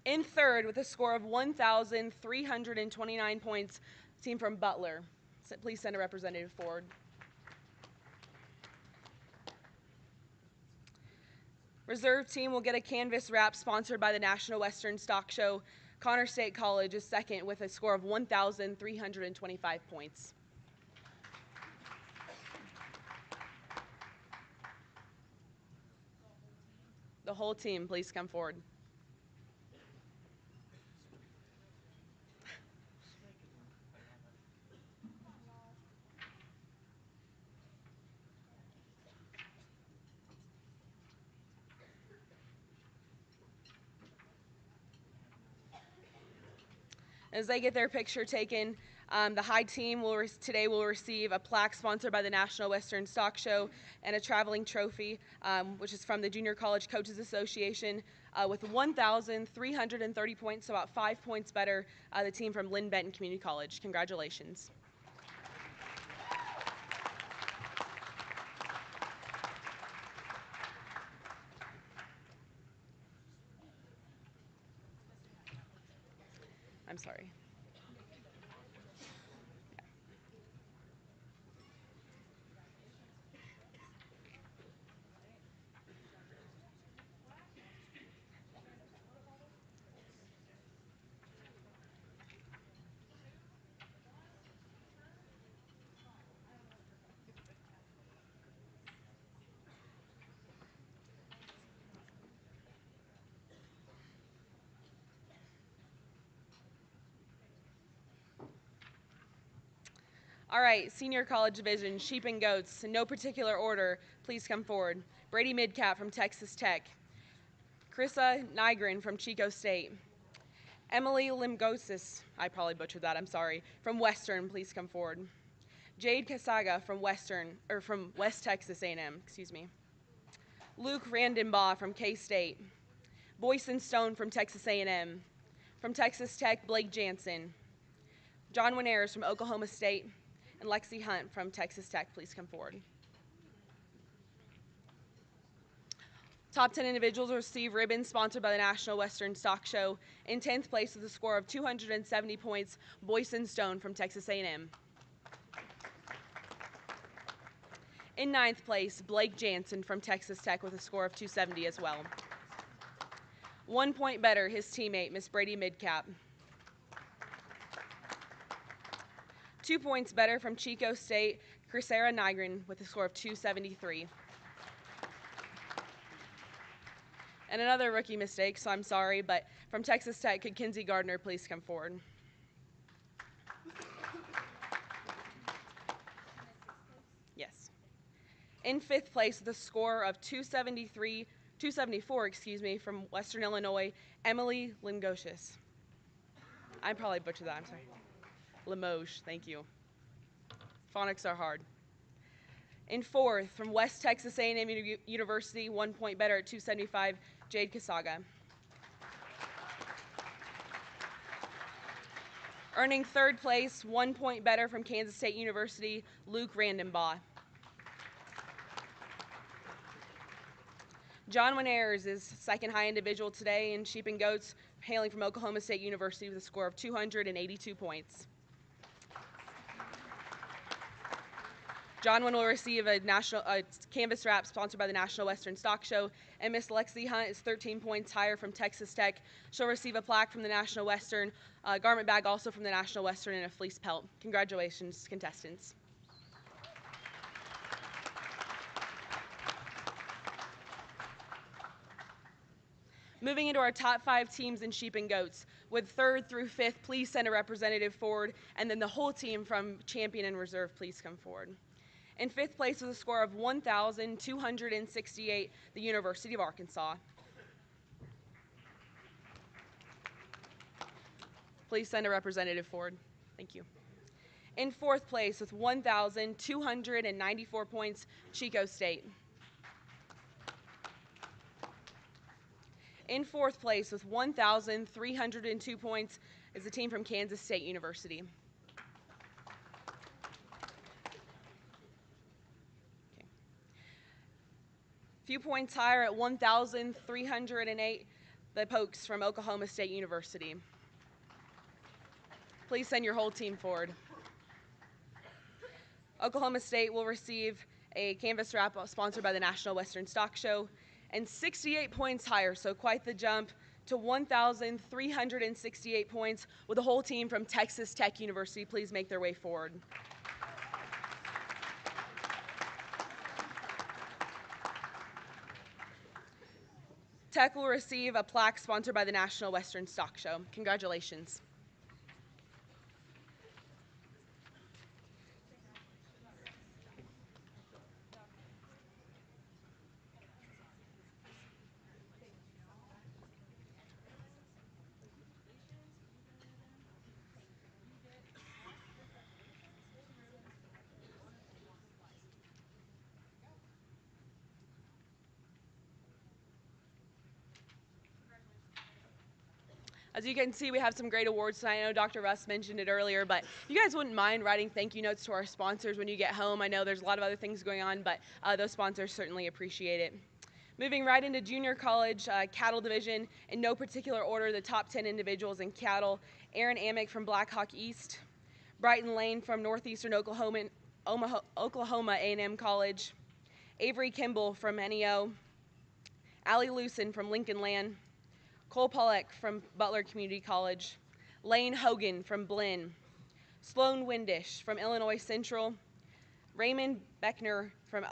In third with a score of 1,329 points, team from Butler. Please send a representative forward. Reserve team will get a canvas wrap sponsored by the National Western Stock Show. Connor State College is second with a score of 1,325 points. The whole team, please come forward. As they get their picture taken, the high team today will receive a plaque sponsored by the National Western Stock Show and a traveling trophy, which is from the Junior College Coaches Association, with 1,330 points, so about 5 points better, the team from Lynn Benton Community College. Congratulations. I'm sorry. All right, Senior College Division, Sheep and Goats, in no particular order, please come forward. Brady Midcap from Texas Tech. Carissa Nygren from Chico State. Emily Limgosis, I probably butchered that, I'm sorry, from Western, please come forward. Jade Casaga from West Texas A&M, excuse me. Luke Randenbaugh from K-State. Boyson Stone from Texas A&M. From Texas Tech, Blake Jansen. John Winares from Oklahoma State. And Lexi Hunt from Texas Tech, please come forward. Top 10 individuals will receive ribbons sponsored by the National Western Stock Show. In 10th place with a score of 270 points, Boyson Stone from Texas A&M. In 9th place, Blake Jansen from Texas Tech with a score of 270 as well. 1 point better, his teammate, Miss Brady Midcap. 2 points better from Chico State, Carissa Nygren with a score of 273. And another rookie mistake, so I'm sorry, but from Texas Tech, could Kinsey Gardner please come forward? Yes. In 5th place with a score of 274, from Western Illinois, Emily Limgocious. I probably butchered that, I'm sorry. Limoges, thank you. Phonics are hard. In 4th, from West Texas A&M University, 1 point better at 275, Jade Casaga. Earning 3rd place, 1 point better from Kansas State University, Luke Randenbaugh. John Winares is second high individual today in Sheep and Goats, hailing from Oklahoma State University with a score of 282 points. John will receive a canvas wrap sponsored by the National Western Stock Show, and Miss Lexi Hunt is 13 points higher from Texas Tech. She'll receive a plaque from the National Western, a garment bag also from the National Western, and a fleece pelt. Congratulations, contestants. Moving into our top 5 teams in Sheep and Goats. With 3rd through 5th, please send a representative forward, and then the whole team from Champion and Reserve, please come forward. In 5th place with a score of 1,268, the University of Arkansas. Please send a representative forward. Thank you. In 4th place with 1,294 points, Chico State. In 4th place with 1,302 points is the team from Kansas State University. Few points higher at 1,308, the Pokes from Oklahoma State University. Please send your whole team forward. Oklahoma State will receive a canvas wrap sponsored by the National Western Stock Show, and 68 points higher, so quite the jump to 1,368 points with the whole team from Texas Tech University. Please make their way forward. Tech will receive a plaque sponsored by the National Western Stock Show. Congratulations. As you can see, we have some great awards tonight. I know Dr. Russ mentioned it earlier, but you guys wouldn't mind writing thank you notes to our sponsors when you get home. I know there's a lot of other things going on, but those sponsors certainly appreciate it. Moving right into junior college cattle division, in no particular order, the top 10 individuals in cattle: Aaron Amick from Blackhawk East, Brighton Lane from Northeastern Oklahoma A&M College, Avery Kimball from NEO, Allie Lewson from Lincoln Land, Cole Pollack from Butler Community College, Lane Hogan from Blinn, Sloan Windish from Illinois Central, Raymond Beckner from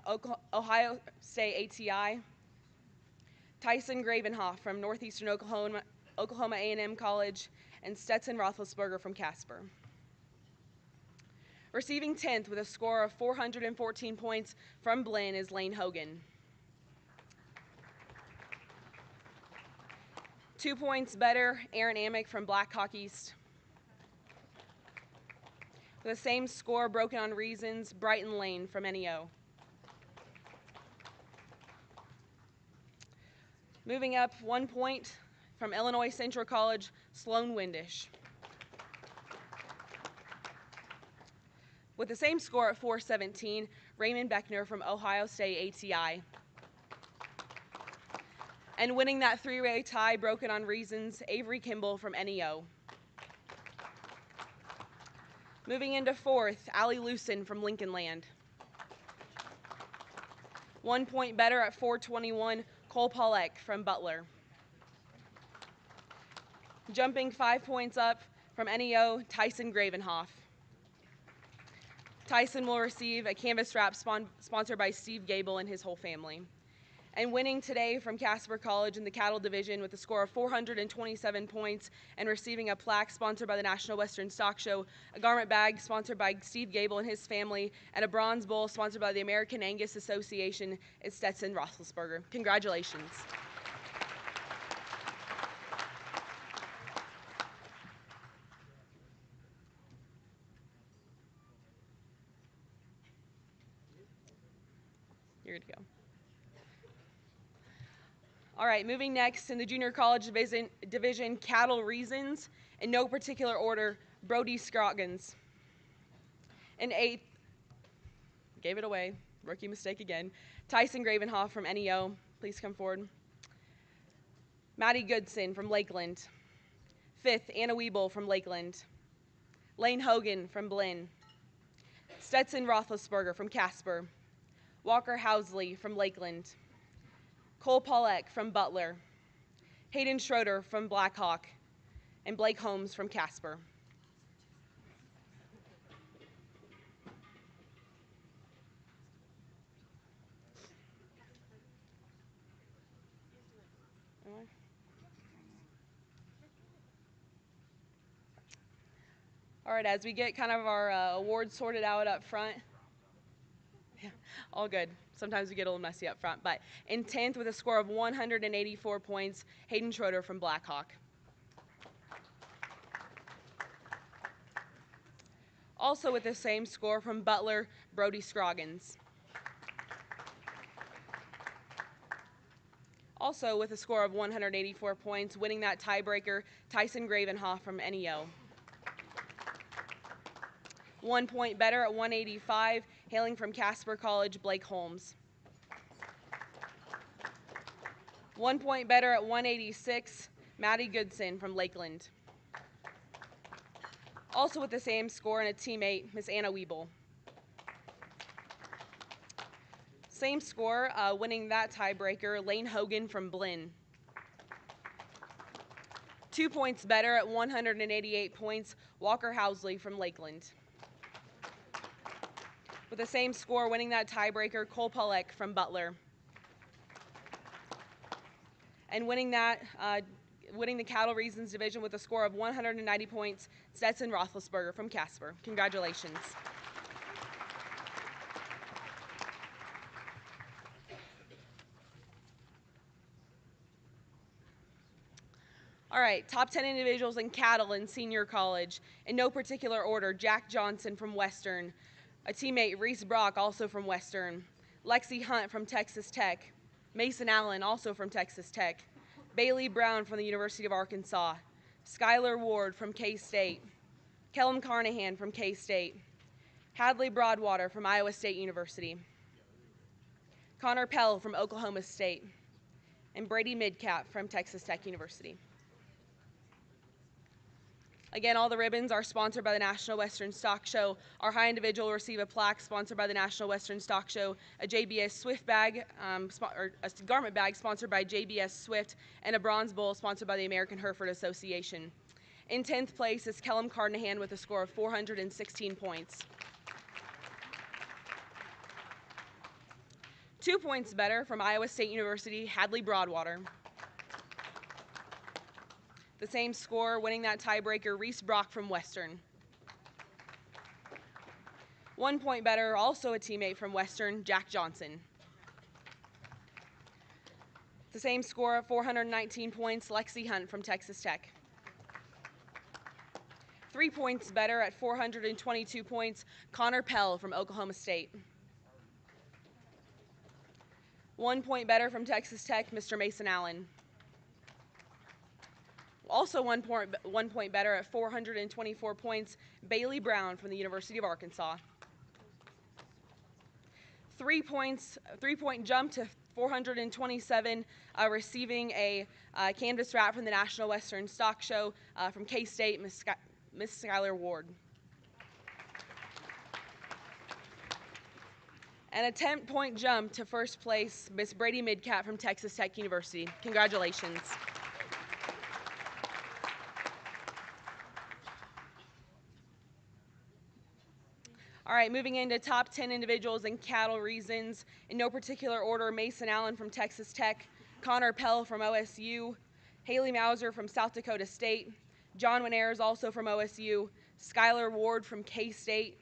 Ohio State ATI, Tyson Gravenhoff from Northeastern Oklahoma A&M College, and Stetson Roethlisberger from Casper. Receiving 10th with a score of 414 points from Blinn is Lane Hogan. 2 points better, Aaron Amick from Blackhawk East. With the same score broken on reasons, Brighton Lane from NEO. Moving up 1 point from Illinois Central College, Sloan Windish. With the same score at 417, Raymond Beckner from Ohio State ATI. And winning that three-way tie broken on reasons, Avery Kimball from NEO. Moving into fourth, Allie Lewson from Lincoln Land. 1 point better at 421, Cole Pollack from Butler. Jumping 5 points up from NEO, Tyson Gravenhoff. Tyson will receive a canvas wrap sponsored by Steve Gable and his whole family. And winning today from Casper College in the cattle division with a score of 427 points and receiving a plaque sponsored by the National Western Stock Show, a garment bag sponsored by Steve Gable and his family, and a bronze bowl sponsored by the American Angus Association is Stetson Roethlisberger. Congratulations. You're good to go. All right, moving next in the junior college division cattle reasons, in no particular order, Brody Scroggins. In eighth, gave it away, rookie mistake again, Tyson Gravenhoff from NEO, please come forward. Maddie Goodson from Lakeland. Fifth, Anna Wiebel from Lakeland. Lane Hogan from Blinn. Stetson Roethlisberger from Casper. Walker Housley from Lakeland. Cole Pollack from Butler, Hayden Schroeder from Blackhawk, and Blake Holmes from Casper. All right, as we get kind of our awards sorted out up front, yeah, all good. Sometimes we get a little messy up front, but in 10th with a score of 184 points, Hayden Schroeder from Blackhawk. Also with the same score from Butler, Brody Scroggins. Also with a score of 184 points, winning that tiebreaker, Tyson Gravenhoff from NEO. 1 point better at 185, hailing from Casper College, Blake Holmes. 1 point better at 186, Maddie Goodson from Lakeland. Also with the same score and a teammate, Miss Anna Wiebel. Same score, winning that tiebreaker, Lane Hogan from Blinn. 2 points better at 188 points, Walker Housley from Lakeland. With the same score, winning that tiebreaker, Cole Pollack from Butler. And winning the Cattle Reasons division with a score of 190 points, Stetson Roethlisberger from Casper. Congratulations. All right, top 10 individuals in cattle in senior college. In no particular order, Jack Johnson from Western. A teammate, Reese Brock, also from Western. Lexi Hunt from Texas Tech. Mason Allen, also from Texas Tech. Bailey Brown from the University of Arkansas. Skylar Ward from K-State, Kellum Carnahan from K-State, Hadley Broadwater from Iowa State University, Connor Pell from Oklahoma State, and Brady Midcap from Texas Tech University. Again, all the ribbons are sponsored by the National Western Stock Show. Our high individual will receive a plaque sponsored by the National Western Stock Show, a JBS Swift bag, or a garment bag sponsored by JBS Swift, and a bronze bowl sponsored by the American Hereford Association. In 10th place is Kellum Carnahan with a score of 416 points. 2 points better from Iowa State University, Hadley Broadwater. The same score, winning that tiebreaker, Reese Brock from Western. 1 point better, also a teammate from Western, Jack Johnson. The same score of 419 points, Lexi Hunt from Texas Tech. 3 points better at 422 points, Connor Pell from Oklahoma State. 1 point better from Texas Tech, Mr. Mason Allen. Also 1 point better at 424 points, Bailey Brown from the University of Arkansas. 3 point jump to 427, receiving a canvas wrap from the National Western Stock Show from K-State, Miss Skylar Ward. And a 10-point jump to first place, Miss Brady Midcap from Texas Tech University. Congratulations. All right, moving into top 10 individuals in cattle reasons. In no particular order, Mason Allen from Texas Tech, Connor Pell from OSU, Haley Mauser from South Dakota State, John Winares also from OSU, Skylar Ward from K-State,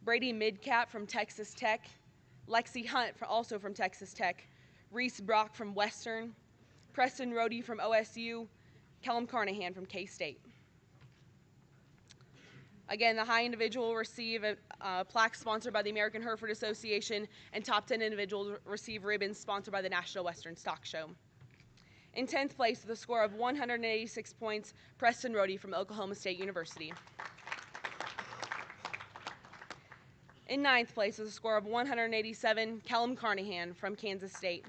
Brady Midcap from Texas Tech, Lexi Hunt also from Texas Tech, Reese Brock from Western, Preston Rohde from OSU, Kellum Carnahan from K-State. Again, the high individual will receive a plaque sponsored by the American Hereford Association, and top 10 individuals receive ribbons sponsored by the National Western Stock Show. In 10th place with a score of 186 points, Preston Rohde from Oklahoma State University. In 9th place with a score of 187, Kellum Carnahan from Kansas State.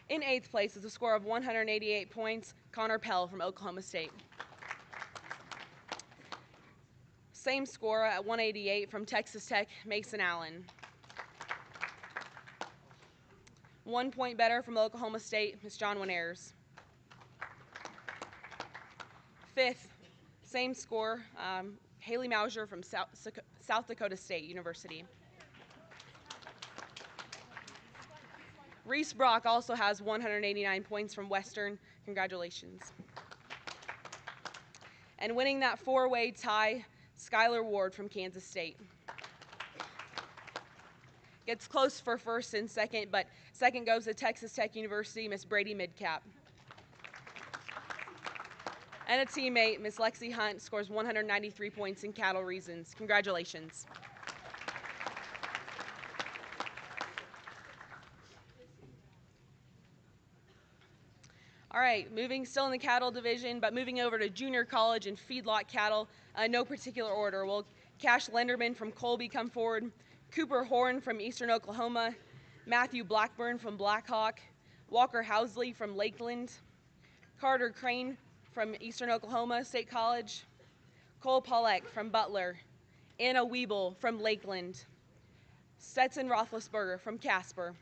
In 8th place with a score of 188 points, Connor Pell from Oklahoma State. Same score at 188 from Texas Tech, Mason Allen. 1 point better from Oklahoma State, Miss John Winares. 5th, same score, Haley Mauser from South Dakota State University. Reese Brock also has 189 points from Western. Congratulations. And winning that four-way tie, Skylar Ward from Kansas State. Gets close for first and second, but second goes to Texas Tech University, Miss Brady Midcap. And a teammate, Miss Lexi Hunt, scores 193 points in cattle reasons. Congratulations. All right, still in the cattle division, but moving over to junior college and feedlot cattle, no particular order. Will Cash Lenderman from Colby come forward, Cooper Horn from Eastern Oklahoma, Matthew Blackburn from Blackhawk, Walker Housley from Lakeland, Carter Crane from Eastern Oklahoma State College, Cole Pollack from Butler, Anna Wiebel from Lakeland, Stetson Roethlisberger from Casper,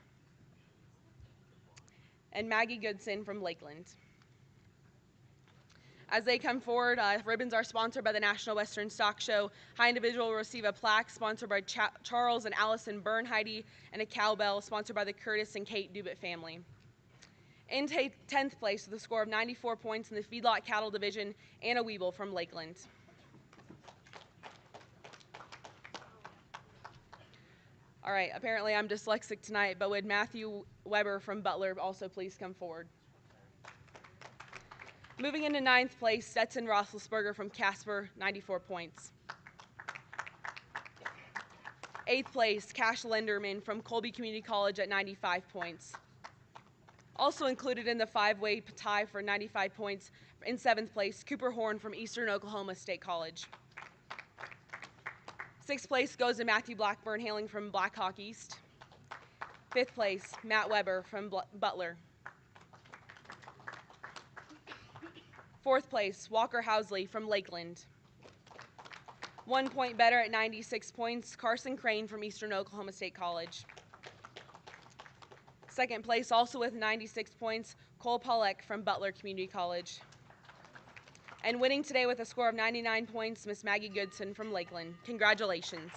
and Maggie Goodson from Lakeland. As they come forward, ribbons are sponsored by the National Western Stock Show. High individual will receive a plaque sponsored by Charles and Allison Bernheide, and a cowbell sponsored by the Curtis and Kate Dubit family. In 10th place with a score of 94 points in the feedlot cattle division, Anna Wiebel from Lakeland. All right, apparently I'm dyslexic tonight, but would Matthew Weber from Butler also please come forward? Moving into 9th place, Stetson Roethlisberger from Casper, 94 points. 8th place, Cash Lenderman from Colby Community College at 95 points. Also included in the five-way tie for 95 points in 7th place, Cooper Horn from Eastern Oklahoma State College. 6th place goes to Matthew Blackburn, hailing from Blackhawk East. 5th place, Matt Weber from Butler. 4th place, Walker Housley from Lakeland. 1 point better at 96 points, Carson Crane from Eastern Oklahoma State College. 2nd place, also with 96 points, Cole Pollack from Butler Community College. And winning today with a score of 99 points, Miss Maggie Goodson from Lakeland. Congratulations.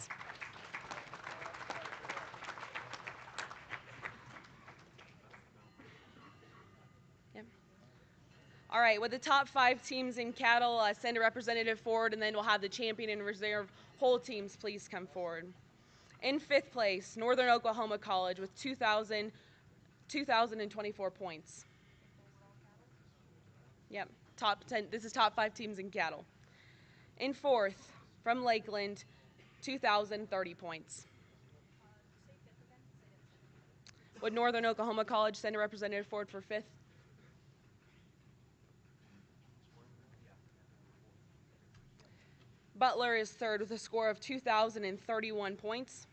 Yep. All right, with the top 5 teams in cattle, send a representative forward, and then we'll have the champion and reserve whole teams please come forward. In 5th place, Northern Oklahoma College with 2,024 points. Yep, top 10. This is top 5 teams in cattle. In 4th, from Lakeland, 2,030 points. Would Northern Oklahoma College send a representative forward for 5th? Butler is 3rd with a score of 2,031 points.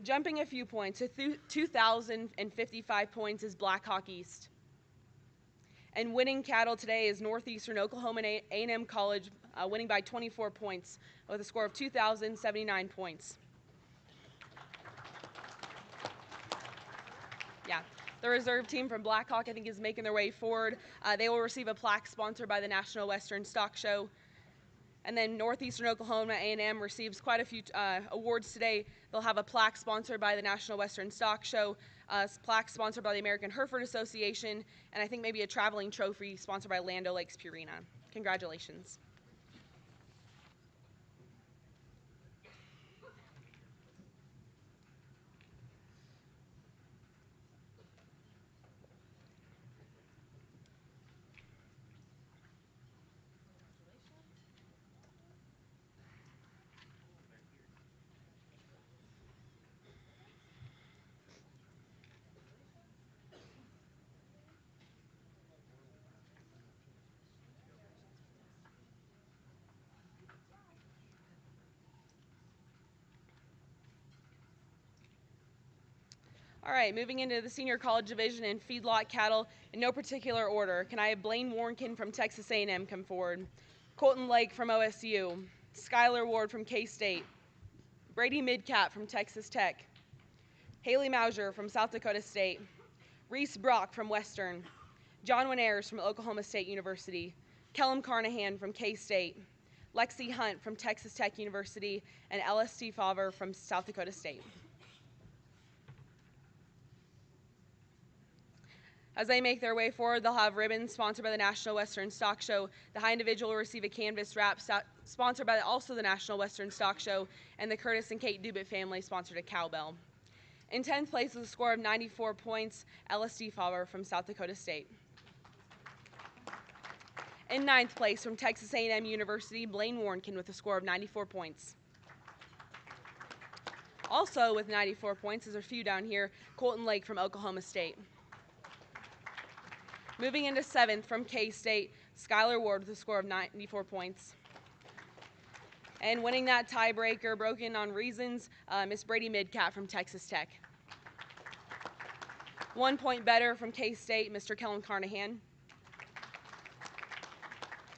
Jumping a few points to 2,055 points is Blackhawk East. And winning cattle today is Northeastern Oklahoma A&M College, winning by 24 points with a score of 2,079 points. Yeah, the reserve team from Blackhawk, I think, is making their way forward. They will receive a plaque sponsored by the National Western Stock Show. And then Northeastern Oklahoma A&M receives quite a few awards today. They'll have a plaque sponsored by the National Western Stock Show, a plaque sponsored by the American Hereford Association, and I think maybe a traveling trophy sponsored by Land O'Lakes Purina. Congratulations. All right, moving into the senior college division in feedlot cattle in no particular order. Can I have Blaine Warnkin from Texas A&M come forward? Colton Lake from OSU. Skylar Ward from K-State. Brady Midcap from Texas Tech. Haley Mauser from South Dakota State. Reese Brock from Western. John Winares from Oklahoma State University. Kellum Carnahan from K-State. Lexi Hunt from Texas Tech University. And LST Favre from South Dakota State. As they make their way forward, they'll have ribbons sponsored by the National Western Stock Show. The high individual will receive a canvas wrap sponsored by also the National Western Stock Show, and the Curtis and Kate Dubit family sponsored a cowbell. In 10th place with a score of 94 points, LSD Favre from South Dakota State. In 9th place from Texas A&M University, Blaine Warnkin with a score of 94 points. Also with 94 points, there's a few down here, Colton Lake from Oklahoma State. Moving into 7th from K-State, Skylar Ward with a score of 94 points. And winning that tiebreaker, broken on reasons, Miss Brady Midcat from Texas Tech. 1 point better from K-State, Mr. Kellen Carnahan.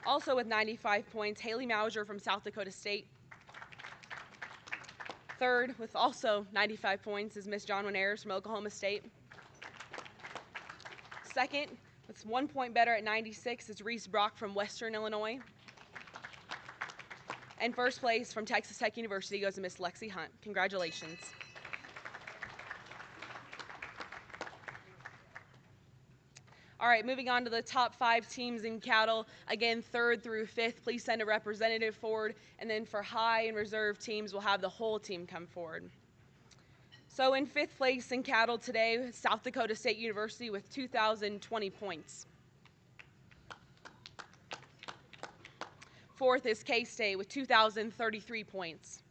Also with 95 points, Haley Mauser from South Dakota State. 3rd with also 95 points is Miss John Winares from Oklahoma State. 2nd, with 1 point better at 96 is Reese Brock from Western Illinois. And 1st place from Texas Tech University goes to Miss Lexi Hunt. Congratulations. All right, moving on to the top 5 teams in cattle. Again, 3rd through 5th, please send a representative forward. And then for high and reserve teams, we'll have the whole team come forward. So in 5th place in cattle today, South Dakota State University with 2,020 points. 4th is K-State with 2,033 points.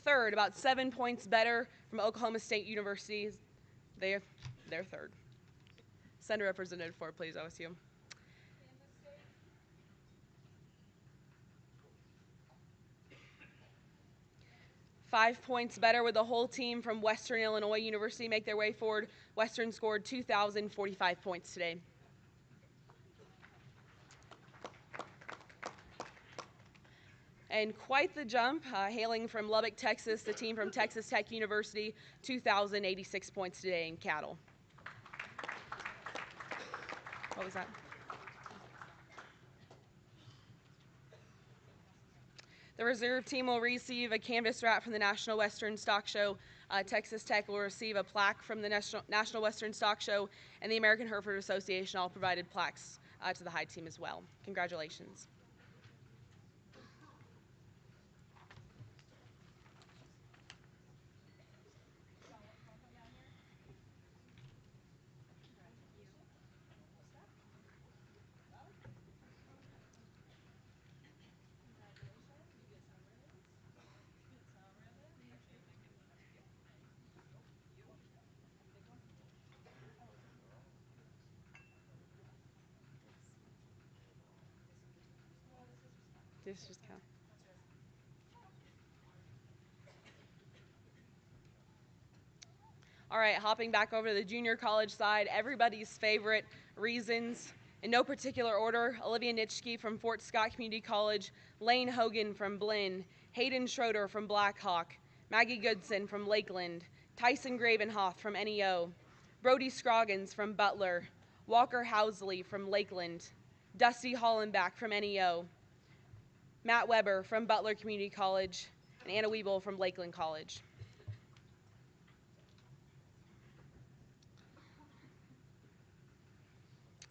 3rd, about 7 points better from Oklahoma State University, They're third. Send a representative forward, please, OSU. 5 points better with the whole team from Western Illinois University make their way forward. Western scored 2,045 points today. And quite the jump, hailing from Lubbock, Texas, the team from Texas Tech University, 2,086 points today in cattle. What was that? The reserve team will receive a canvas wrap from the National Western Stock Show. Texas Tech will receive a plaque from the National Western Stock Show, and the American Hereford Association all provided plaques to the high team as well. Congratulations. This just count. All right, hopping back over to the junior college side, everybody's favorite reasons, in no particular order: Olivia Nitschke from Fort Scott Community College, Lane Hogan from Blinn, Hayden Schroeder from Blackhawk, Maggie Goodson from Lakeland, Tyson Gravenhoff from NEO, Brody Scroggins from Butler, Walker Housley from Lakeland, Dusty Hollenbach from NEO, Matt Weber from Butler Community College, and Anna Wiebel from Lakeland College.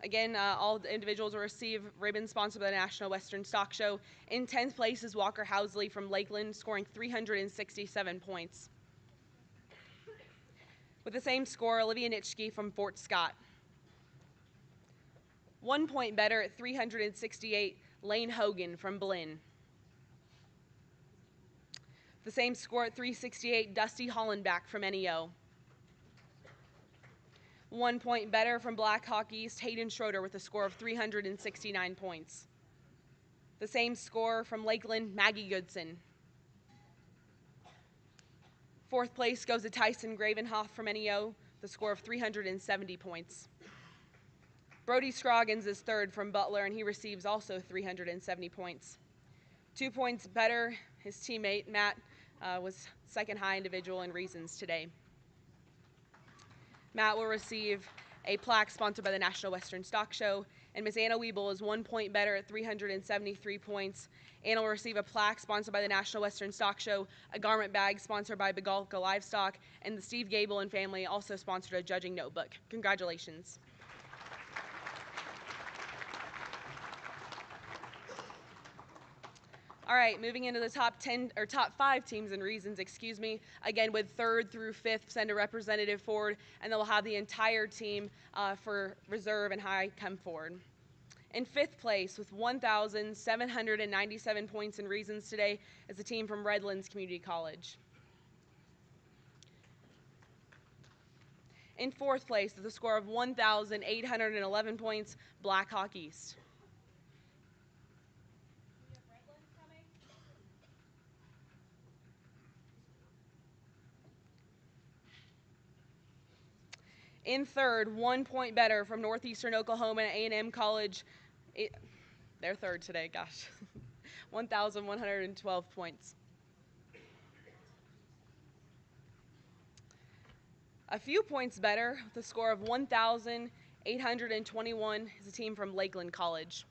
Again, all the individuals will receive ribbons sponsored by the National Western Stock Show. In 10th place is Walker Housley from Lakeland, scoring 367 points. With the same score, Olivia Nitschke from Fort Scott. 1 point better at 368, Lane Hogan from Blinn. The same score at 368, Dusty Hollenbach from NEO. 1 point better from Blackhawk East, Hayden Schroeder with a score of 369 points. The same score from Lakeland, Maggie Goodson. 4th place goes to Tyson Gravenhoff from NEO, the score of 370 points. Brody Scroggins is 3rd from Butler, and he receives also 370 points. 2 points better, his teammate Matt was second high individual in reasons today. Matt will receive a plaque sponsored by the National Western Stock Show, and Miss Anna Wiebel is 1 point better at 373 points. Anna will receive a plaque sponsored by the National Western Stock Show, a garment bag sponsored by Begalka Livestock, and the Steve Gable and family also sponsored a judging notebook. Congratulations. All right, moving into the top 5 teams in reasons, again with 3rd through 5th, send a representative forward, and then we'll have the entire team for reserve and high come forward. In 5th place with 1,797 points in reasons today is the team from Redlands Community College. In 4th place with a score of 1,811 points, Blackhawk East. In 3rd, 1 point better from Northeastern Oklahoma A&M College. They're 3rd today, gosh. 1,112 points. A few points better with a score of 1,821 is a team from Lakeland College.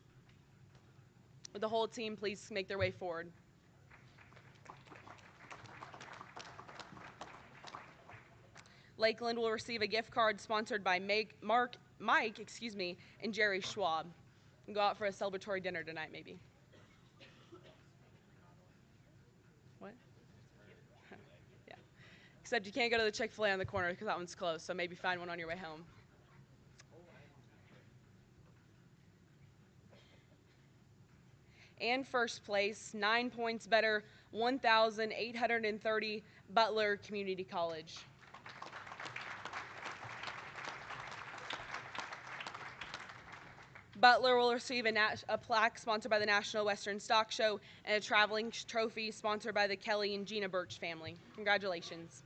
Would the whole team please make their way forward? Lakeland will receive a gift card sponsored by Mike, and Jerry Schwab. And go out for a celebratory dinner tonight, maybe. What? Yeah. Except you can't go to the Chick-fil-A on the corner because that one's closed, so maybe find one on your way home. And 1st place, 9 points better, 1,830, Butler Community College. Butler will receive a plaque sponsored by the National Western Stock Show and a traveling trophy sponsored by the Kelly and Gina Birch family. Congratulations.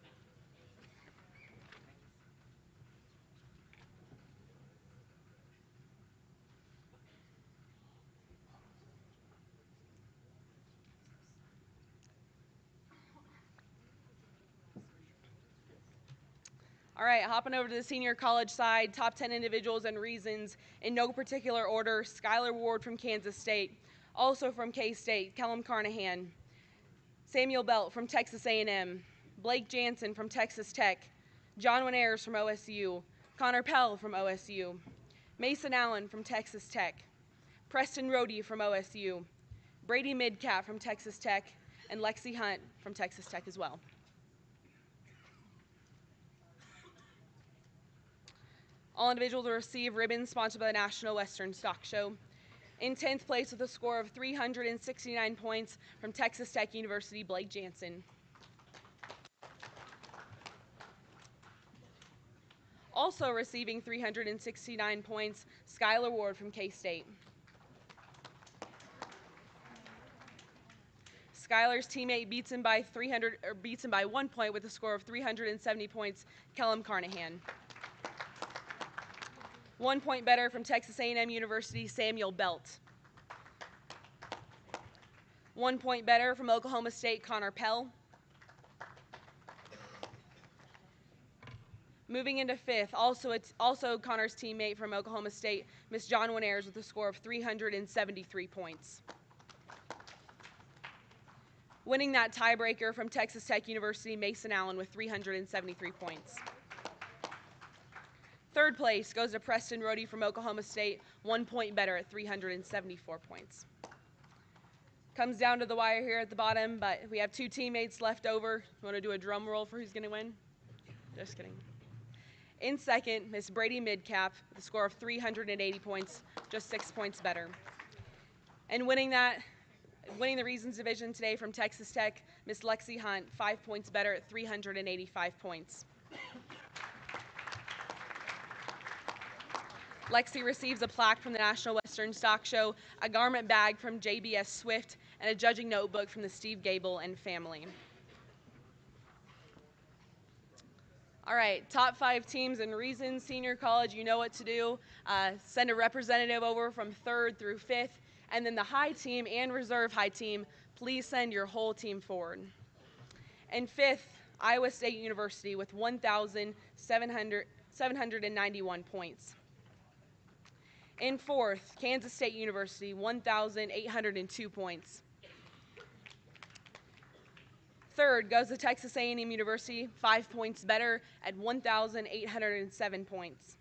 All right, hopping over to the senior college side, top 10 individuals and reasons in no particular order. Skylar Ward from Kansas State, also from K-State, Kellum Carnahan. Samuel Belt from Texas A&M, Blake Jansen from Texas Tech, John Winares from OSU, Connor Pell from OSU, Mason Allen from Texas Tech, Preston Rohde from OSU, Brady Midcap from Texas Tech, and Lexi Hunt from Texas Tech as well. All individuals will receive ribbons sponsored by the National Western Stock Show. In 10th place with a score of 369 points from Texas Tech University, Blake Jansen. Also receiving 369 points, Skylar Ward from K-State. Skylar's teammate beats him by 1 point with a score of 370 points, Kellum Carnahan. 1 point better from Texas A&M University, Samuel Belt. 1 point better from Oklahoma State, Connor Pell. Moving into 5th, also Connor's teammate from Oklahoma State, Miss John Winares with a score of 373 points. Winning that tiebreaker from Texas Tech University, Mason Allen with 373 points. 3rd place goes to Preston Rohde from Oklahoma State, 1 point better at 374 points. Comes down to the wire here at the bottom, but we have 2 teammates left over. Want to do a drum roll for who's going to win? Just kidding. In 2nd, Miss Brady Midcap with a score of 380 points, just 6 points better. And winning the Reasons Division today from Texas Tech, Miss Lexi Hunt, 5 points better at 385 points. Lexi receives a plaque from the National Western Stock Show, a garment bag from JBS Swift, and a judging notebook from the Steve Gable and family. All right, top 5 teams and reasons, senior college, you know what to do. Send a representative over from 3rd through 5th, and then the high team and reserve high team, please send your whole team forward. And 5th, Iowa State University with 1,791 points. In 4th, Kansas State University, 1,802 points. 3rd goes to Texas A&M University, 5 points better at 1,807 points.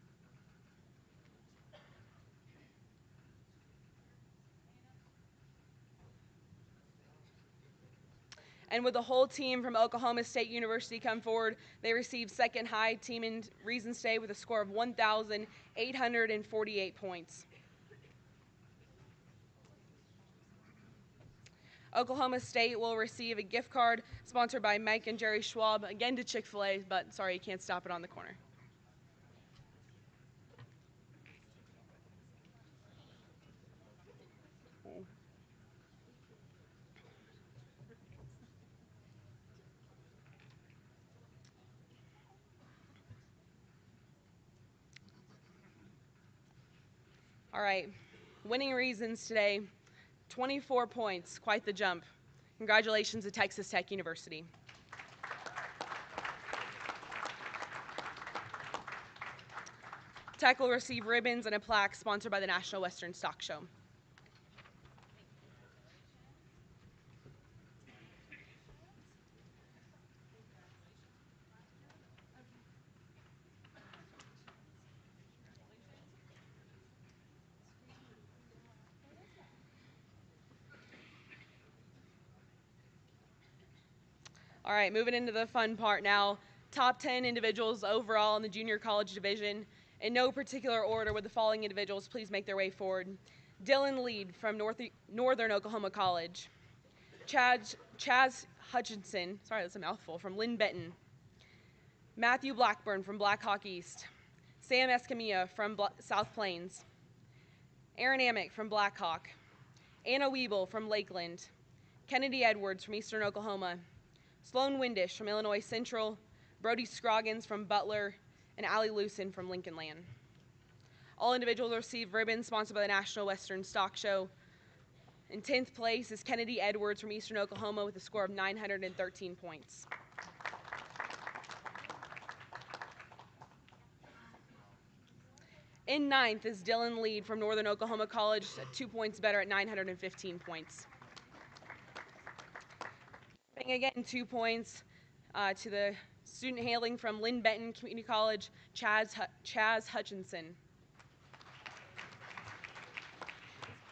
And with the whole team from Oklahoma State University come forward, they received 2nd high team in Reasons Day with a score of 1,848 points. Oklahoma State will receive a gift card sponsored by Mike and Jerry Schwab, again to Chick-fil-A, but sorry, you can't stop it on the corner. All right, winning reasons today, 24 points, quite the jump. Congratulations to Texas Tech University. Tech will receive ribbons and a plaque sponsored by the National Western Stock Show. All right, moving into the fun part now. Top 10 individuals overall in the junior college division. In no particular order, with the following individuals please make their way forward. Dylan Lead from Northern Oklahoma College. Chaz Hutchinson, sorry that's a mouthful, from Lynn Benton. Matthew Blackburn from Blackhawk East. Sam Escamilla from South Plains. Aaron Amick from Blackhawk, Anna Wiebel from Lakeland, Kennedy Edwards from Eastern Oklahoma, Sloan Windish from Illinois Central, Brody Scroggins from Butler, and Allie Lewson from Lincoln Land. All individuals receive ribbons sponsored by the National Western Stock Show. In 10th place is Kennedy Edwards from Eastern Oklahoma with a score of 913 points. In 9th is Dylan Lead from Northern Oklahoma College, 2 points better at 915 points. Bring again 2 points to the student hailing from Lynn Benton Community College, Chaz Hutchinson.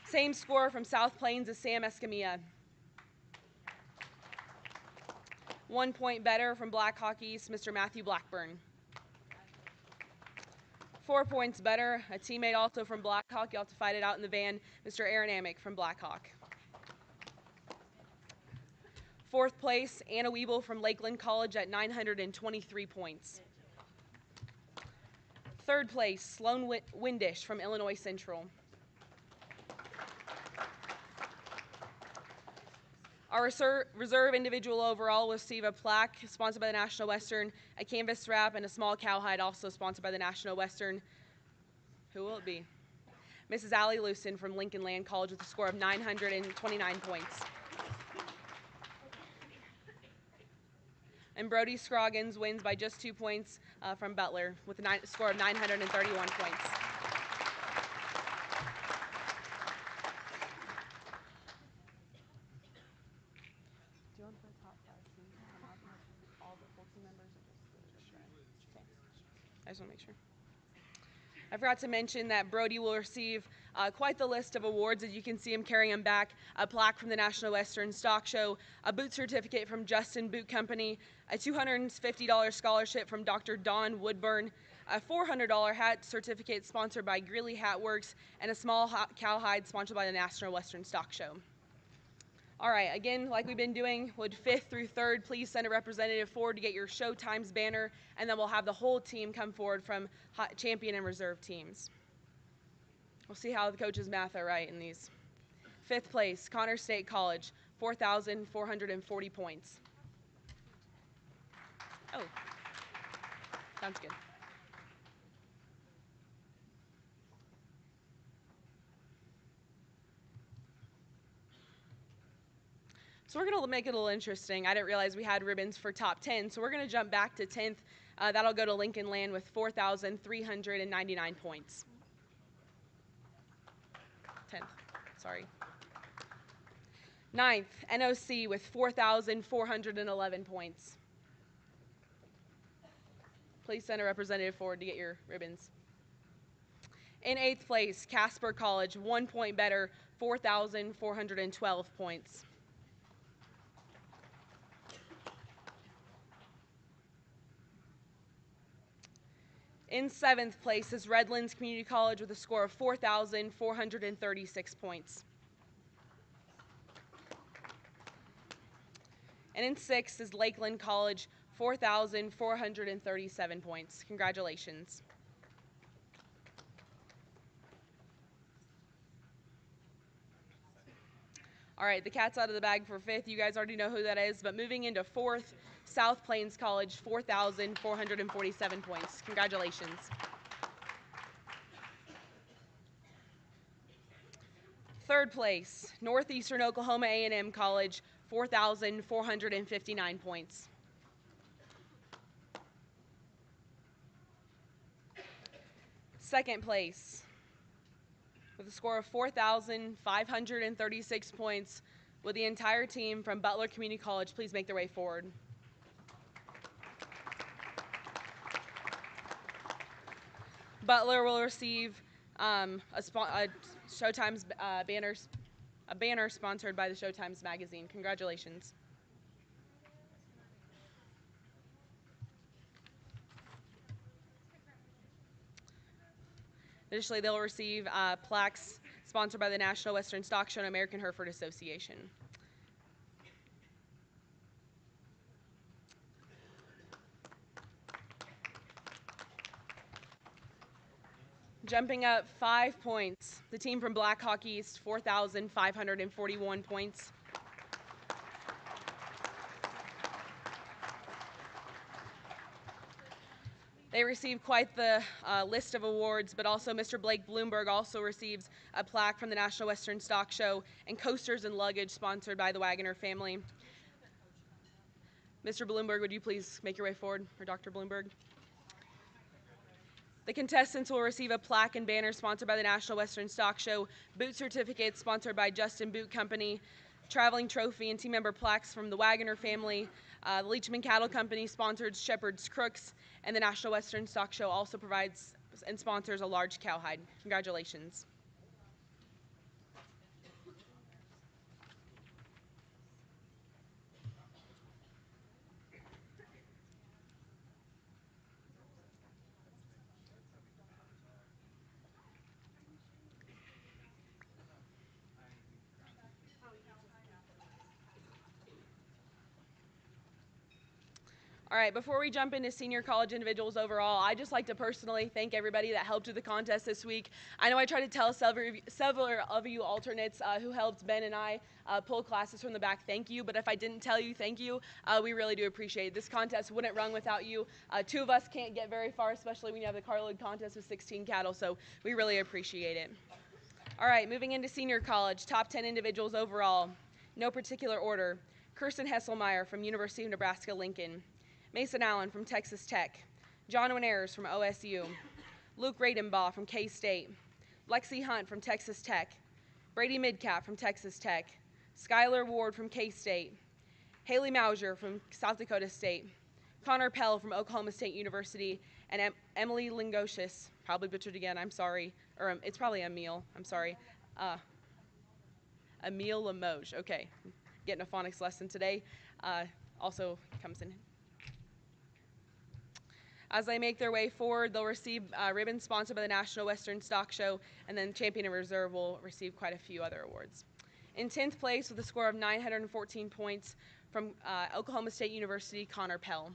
Same score from South Plains is Sam Escamilla. 1 point better from Blackhawk East, Mr. Matthew Blackburn. 4 points better, a teammate also from Blackhawk. You'll have to fight it out in the van, Mr. Aaron Amick from Blackhawk. 4th place, Anna Wiebel from Lakeland College at 923 points. 3rd place, Sloan Windish from Illinois Central. Our reserve individual overall will receive a plaque sponsored by the National Western, a canvas wrap, and a small cowhide also sponsored by the National Western. Who will it be? Mrs. Allie Lewson from Lincoln Land College with a score of 929 points. And Brody Scroggins wins by just 2 points from Butler with a score of 931 points. Do you want the top 5 teams to come up with all the full team members or just the okay. I just want to make sure. I forgot to mention that Brody will receive quite the list of awards. As you can see him carrying them back, a plaque from the National Western Stock Show, a boot certificate from Justin Boot Company, a $250 scholarship from Dr. Don Woodburn, a $400 hat certificate sponsored by Greeley Hat Works, and a small cowhide sponsored by the National Western Stock Show. All right, again, like we've been doing, would 5th through 3rd please send a representative forward to get your show times banner, and then we'll have the whole team come forward from champion and reserve teams. We'll see how the coaches' math are right in these. 5th place, Connors State College, 4,440 points. Oh, sounds good. So we're going to make it a little interesting. I didn't realize we had ribbons for top 10, so we're going to jump back to 10th. That'll go to Lincoln Land with 4,399 points. 10th, sorry. 9th, NOC with 4,411 points. Please send a representative forward to get your ribbons. In 8th place, Casper College, 1 point better, 4,412 points. In 7th place is Redlands Community College with a score of 4,436 points. And in 6th is Lakeland College, 4,437 points. Congratulations. All right, the cat's out of the bag for 5th. You guys already know who that is, but moving into 4th, South Plains College, 4,447 points. Congratulations. Third place, Northeastern Oklahoma A&M College, 4,459 points. Second place, with a score of 4,536 points, with the entire team from Butler Community College, please make their way forward. Butler will receive a Showtime's a banner sponsored by the Showtime's magazine. Congratulations. Additionally, they'll receive plaques sponsored by the National Western Stock Show and American Hereford Association. Jumping up 5 points, the team from Black Hawk East, 4,541 points. They received quite the list of awards, but also Mr. Blake Bloomberg also receives a plaque from the National Western Stock Show and coasters and luggage sponsored by the Wagoner family. Mr. Bloomberg, would you please make your way forward, or Dr. Bloomberg? The contestants will receive a plaque and banner sponsored by the National Western Stock Show, boot certificates sponsored by Justin Boot Company, traveling trophy and team member plaques from the Wagoner family. The Leachman Cattle Company sponsors Shepherd's Crooks, and the National Western Stock Show also provides and sponsors a large cowhide. Congratulations. All right, before we jump into senior college individuals overall, I'd just like to personally thank everybody that helped with the contest this week. I know I tried to tell several of you alternates who helped Ben and I pull classes from the back, thank you, but if I didn't tell you thank you, we really do appreciate it. This contest wouldn't run without you. Two of us can't get very far, especially when you have the Carload contest with 16 cattle, so we really appreciate it. All right, moving into senior college, top 10 individuals overall, no particular order. Kirsten Hesselmeyer from University of Nebraska-Lincoln. Mason Allen from Texas Tech, John Winares from OSU, Luke Radenbaugh from K-State, Lexi Hunt from Texas Tech, Brady Midcap from Texas Tech, Skylar Ward from K-State, Haley Mauser from South Dakota State, Connor Pell from Oklahoma State University, and Emily Lingosius, probably butchered again, I'm sorry, or it's probably Emile, I'm sorry, Emile Limoges, okay, getting a phonics lesson today, also comes in. As they make their way forward, they'll receive ribbons sponsored by the National Western Stock Show, and then Champion and Reserve will receive quite a few other awards. In 10th place with a score of 914 points from Oklahoma State University, Connor Pell.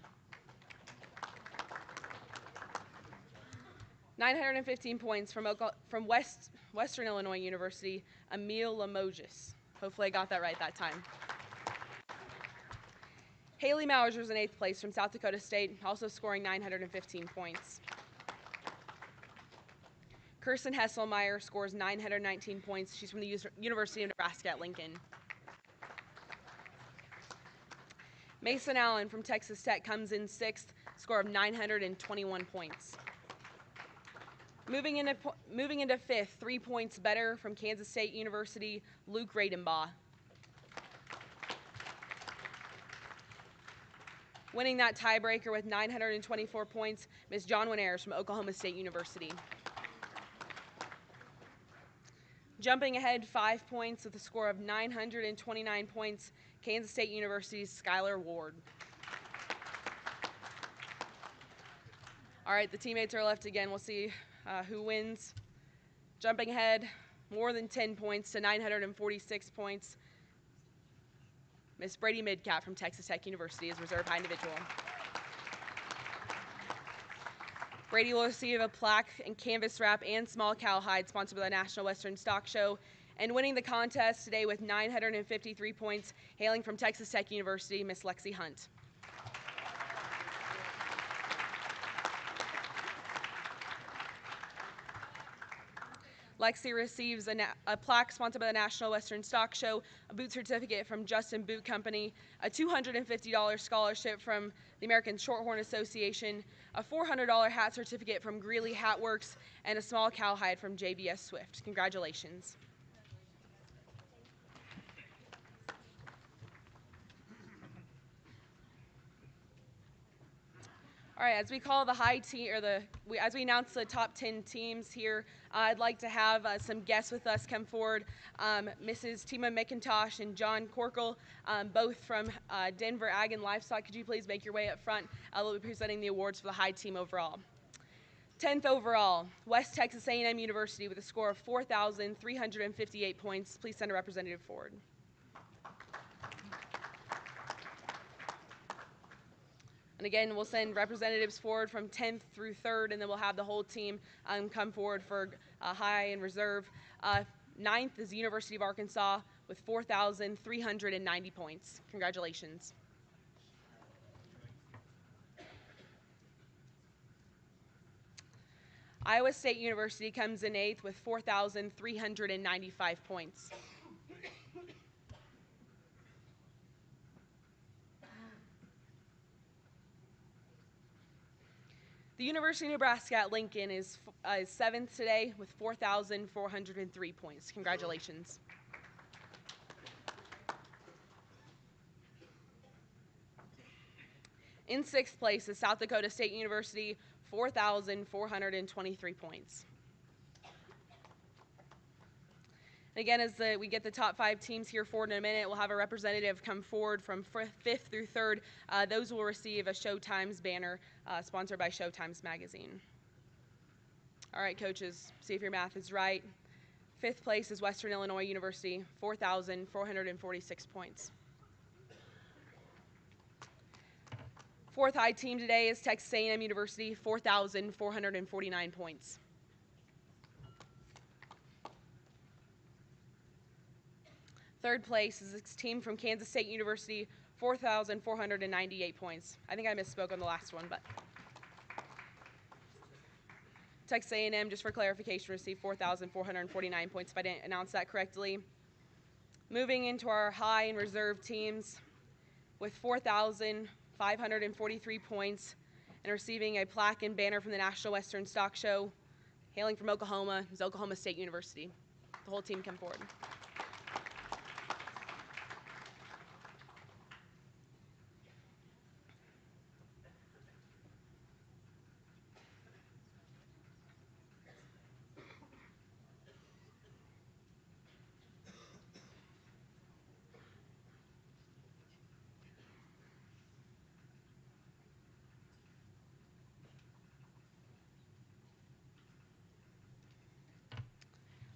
915 points from Western Illinois University, Emile Limoges. Hopefully I got that right that time. Haley Mauser's in 8th place from South Dakota State, also scoring 915 points. Kirsten Hesselmeyer scores 919 points. She's from the University of Nebraska at Lincoln. Mason Allen from Texas Tech comes in 6th, score of 921 points. Moving into 5th, 3 points better from Kansas State University, Luke Radenbaugh. Winning that tiebreaker with 924 points, Ms. John Winares from Oklahoma State University. Jumping ahead 5 points with a score of 929 points, Kansas State University's Skylar Ward. All right, the teammates are left again. We'll see who wins. Jumping ahead more than 10 points to 946 points, Miss Brady Midcap from Texas Tech University is reserve high individual. Brady will receive a plaque and canvas wrap and small cowhide sponsored by the National Western Stock Show, and winning the contest today with 953 points, hailing from Texas Tech University, Miss Lexi Hunt. Lexi receives a plaque sponsored by the National Western Stock Show, a boot certificate from Justin Boot Company, a $250 scholarship from the American Shorthorn Association, a $400 hat certificate from Greeley Hat Works, and a small cowhide from JBS Swift. Congratulations. All right, as we call the high team, or as we announce the top 10 teams here, I'd like to have some guests with us come forward. Mrs. Tima McIntosh and John Corkle, both from Denver Ag and Livestock. Could you please make your way up front? They'll be presenting the awards for the high team overall. 10th overall, West Texas A&M University with a score of 4,358 points. Please send a representative forward. And again, we'll send representatives forward from 10th through 3rd, and then we'll have the whole team come forward for high and reserve. 9th is the University of Arkansas with 4,390 points. Congratulations. Iowa State University comes in 8th with 4,395 points. The University of Nebraska at Lincoln is 7th today with 4,403 points. Congratulations. In 6th place is South Dakota State University, 4,423 points. Again, as we get the top 5 teams here forward in a minute, we'll have a representative come forward from 5th through 3rd. Those will receive a Showtimes banner sponsored by Showtimes Magazine. All right, coaches, see if your math is right. 5th place is Western Illinois University, 4,446 points. 4th high team today is Texas A&M University, 4,449 points. Third place is this team from Kansas State University, 4,498 points. I think I misspoke on the last one, but Texas A&M, just for clarification, received 4,449 points if I didn't announce that correctly. Moving into our high and reserve teams with 4,543 points and receiving a plaque and banner from the National Western Stock Show, hailing from Oklahoma, is Oklahoma State University. The whole team come forward.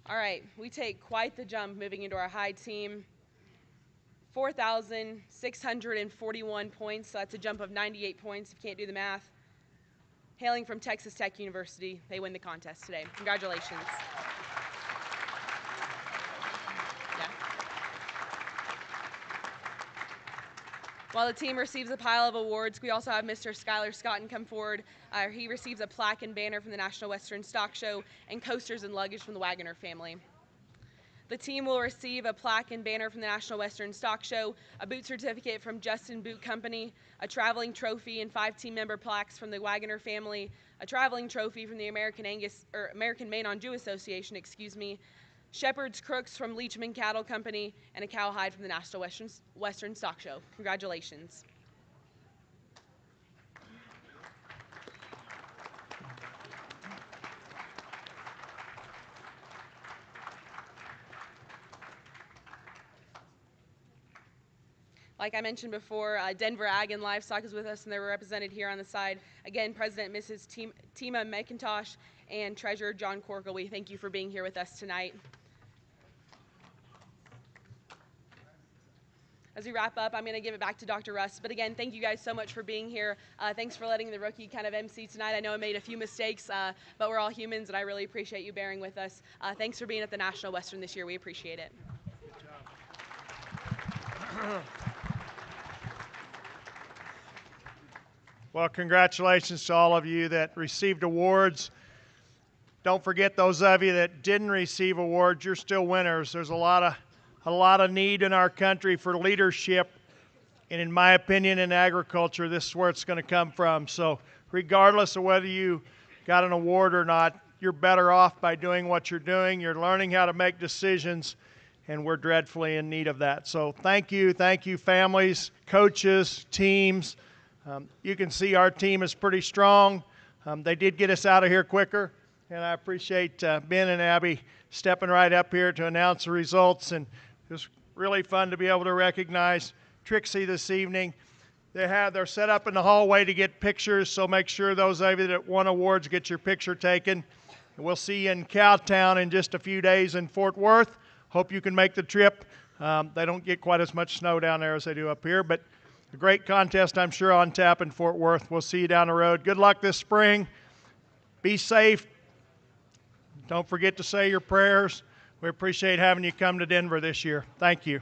All right, we take quite the jump moving into our high team. 4,641 points, so that's a jump of 98 points if you can't do the math. Hailing from Texas Tech University, they win the contest today. Congratulations. Yeah. While the team receives a pile of awards, we also have Mr. Skylar Scotton come forward. He receives a plaque and banner from the National Western Stock Show and coasters and luggage from the Wagoner family. The team will receive a plaque and banner from the National Western Stock Show, a boot certificate from Justin Boot Company, a traveling trophy and 5 team member plaques from the Wagoner family, a traveling trophy from the American Maine Jew Association, Shepherd's Crooks from Leachman Cattle Company, and a cowhide from the National Western Stock Show. Congratulations. Like I mentioned before, Denver Ag and Livestock is with us, and they're represented here on the side. Again, President Mrs. Tima McIntosh and Treasurer John Corkle, we thank you for being here with us tonight. As we wrap up, I'm going to give it back to Dr. Russ. But again, thank you guys so much for being here. Thanks for letting the rookie kind of MC tonight. I know I made a few mistakes, but we're all humans, and I really appreciate you bearing with us. Thanks for being at the National Western this year. We appreciate it. Good job. Well, congratulations to all of you that received awards. Don't forget those of you that didn't receive awards, you're still winners. There's a lot of need in our country for leadership, and in my opinion, in agriculture, this is where it's going to come from. So regardless of whether you got an award or not, you're better off by doing what you're doing. You're learning how to make decisions, and we're dreadfully in need of that. So thank you, families, coaches, teams. You can see our team is pretty strong. They did get us out of here quicker, and I appreciate Ben and Abby stepping right up here to announce the results. And it was really fun to be able to recognize Trixie this evening. They're set up in the hallway to get pictures, so make sure those of you that won awards get your picture taken. And we'll see you in Cowtown in just a few days in Fort Worth. Hope you can make the trip. They don't get quite as much snow down there as they do up here, but A great contest, I'm sure, on tap in Fort Worth. We'll see you down the road. Good luck this spring. Be safe. Don't forget to say your prayers. We appreciate having you come to Denver this year. Thank you.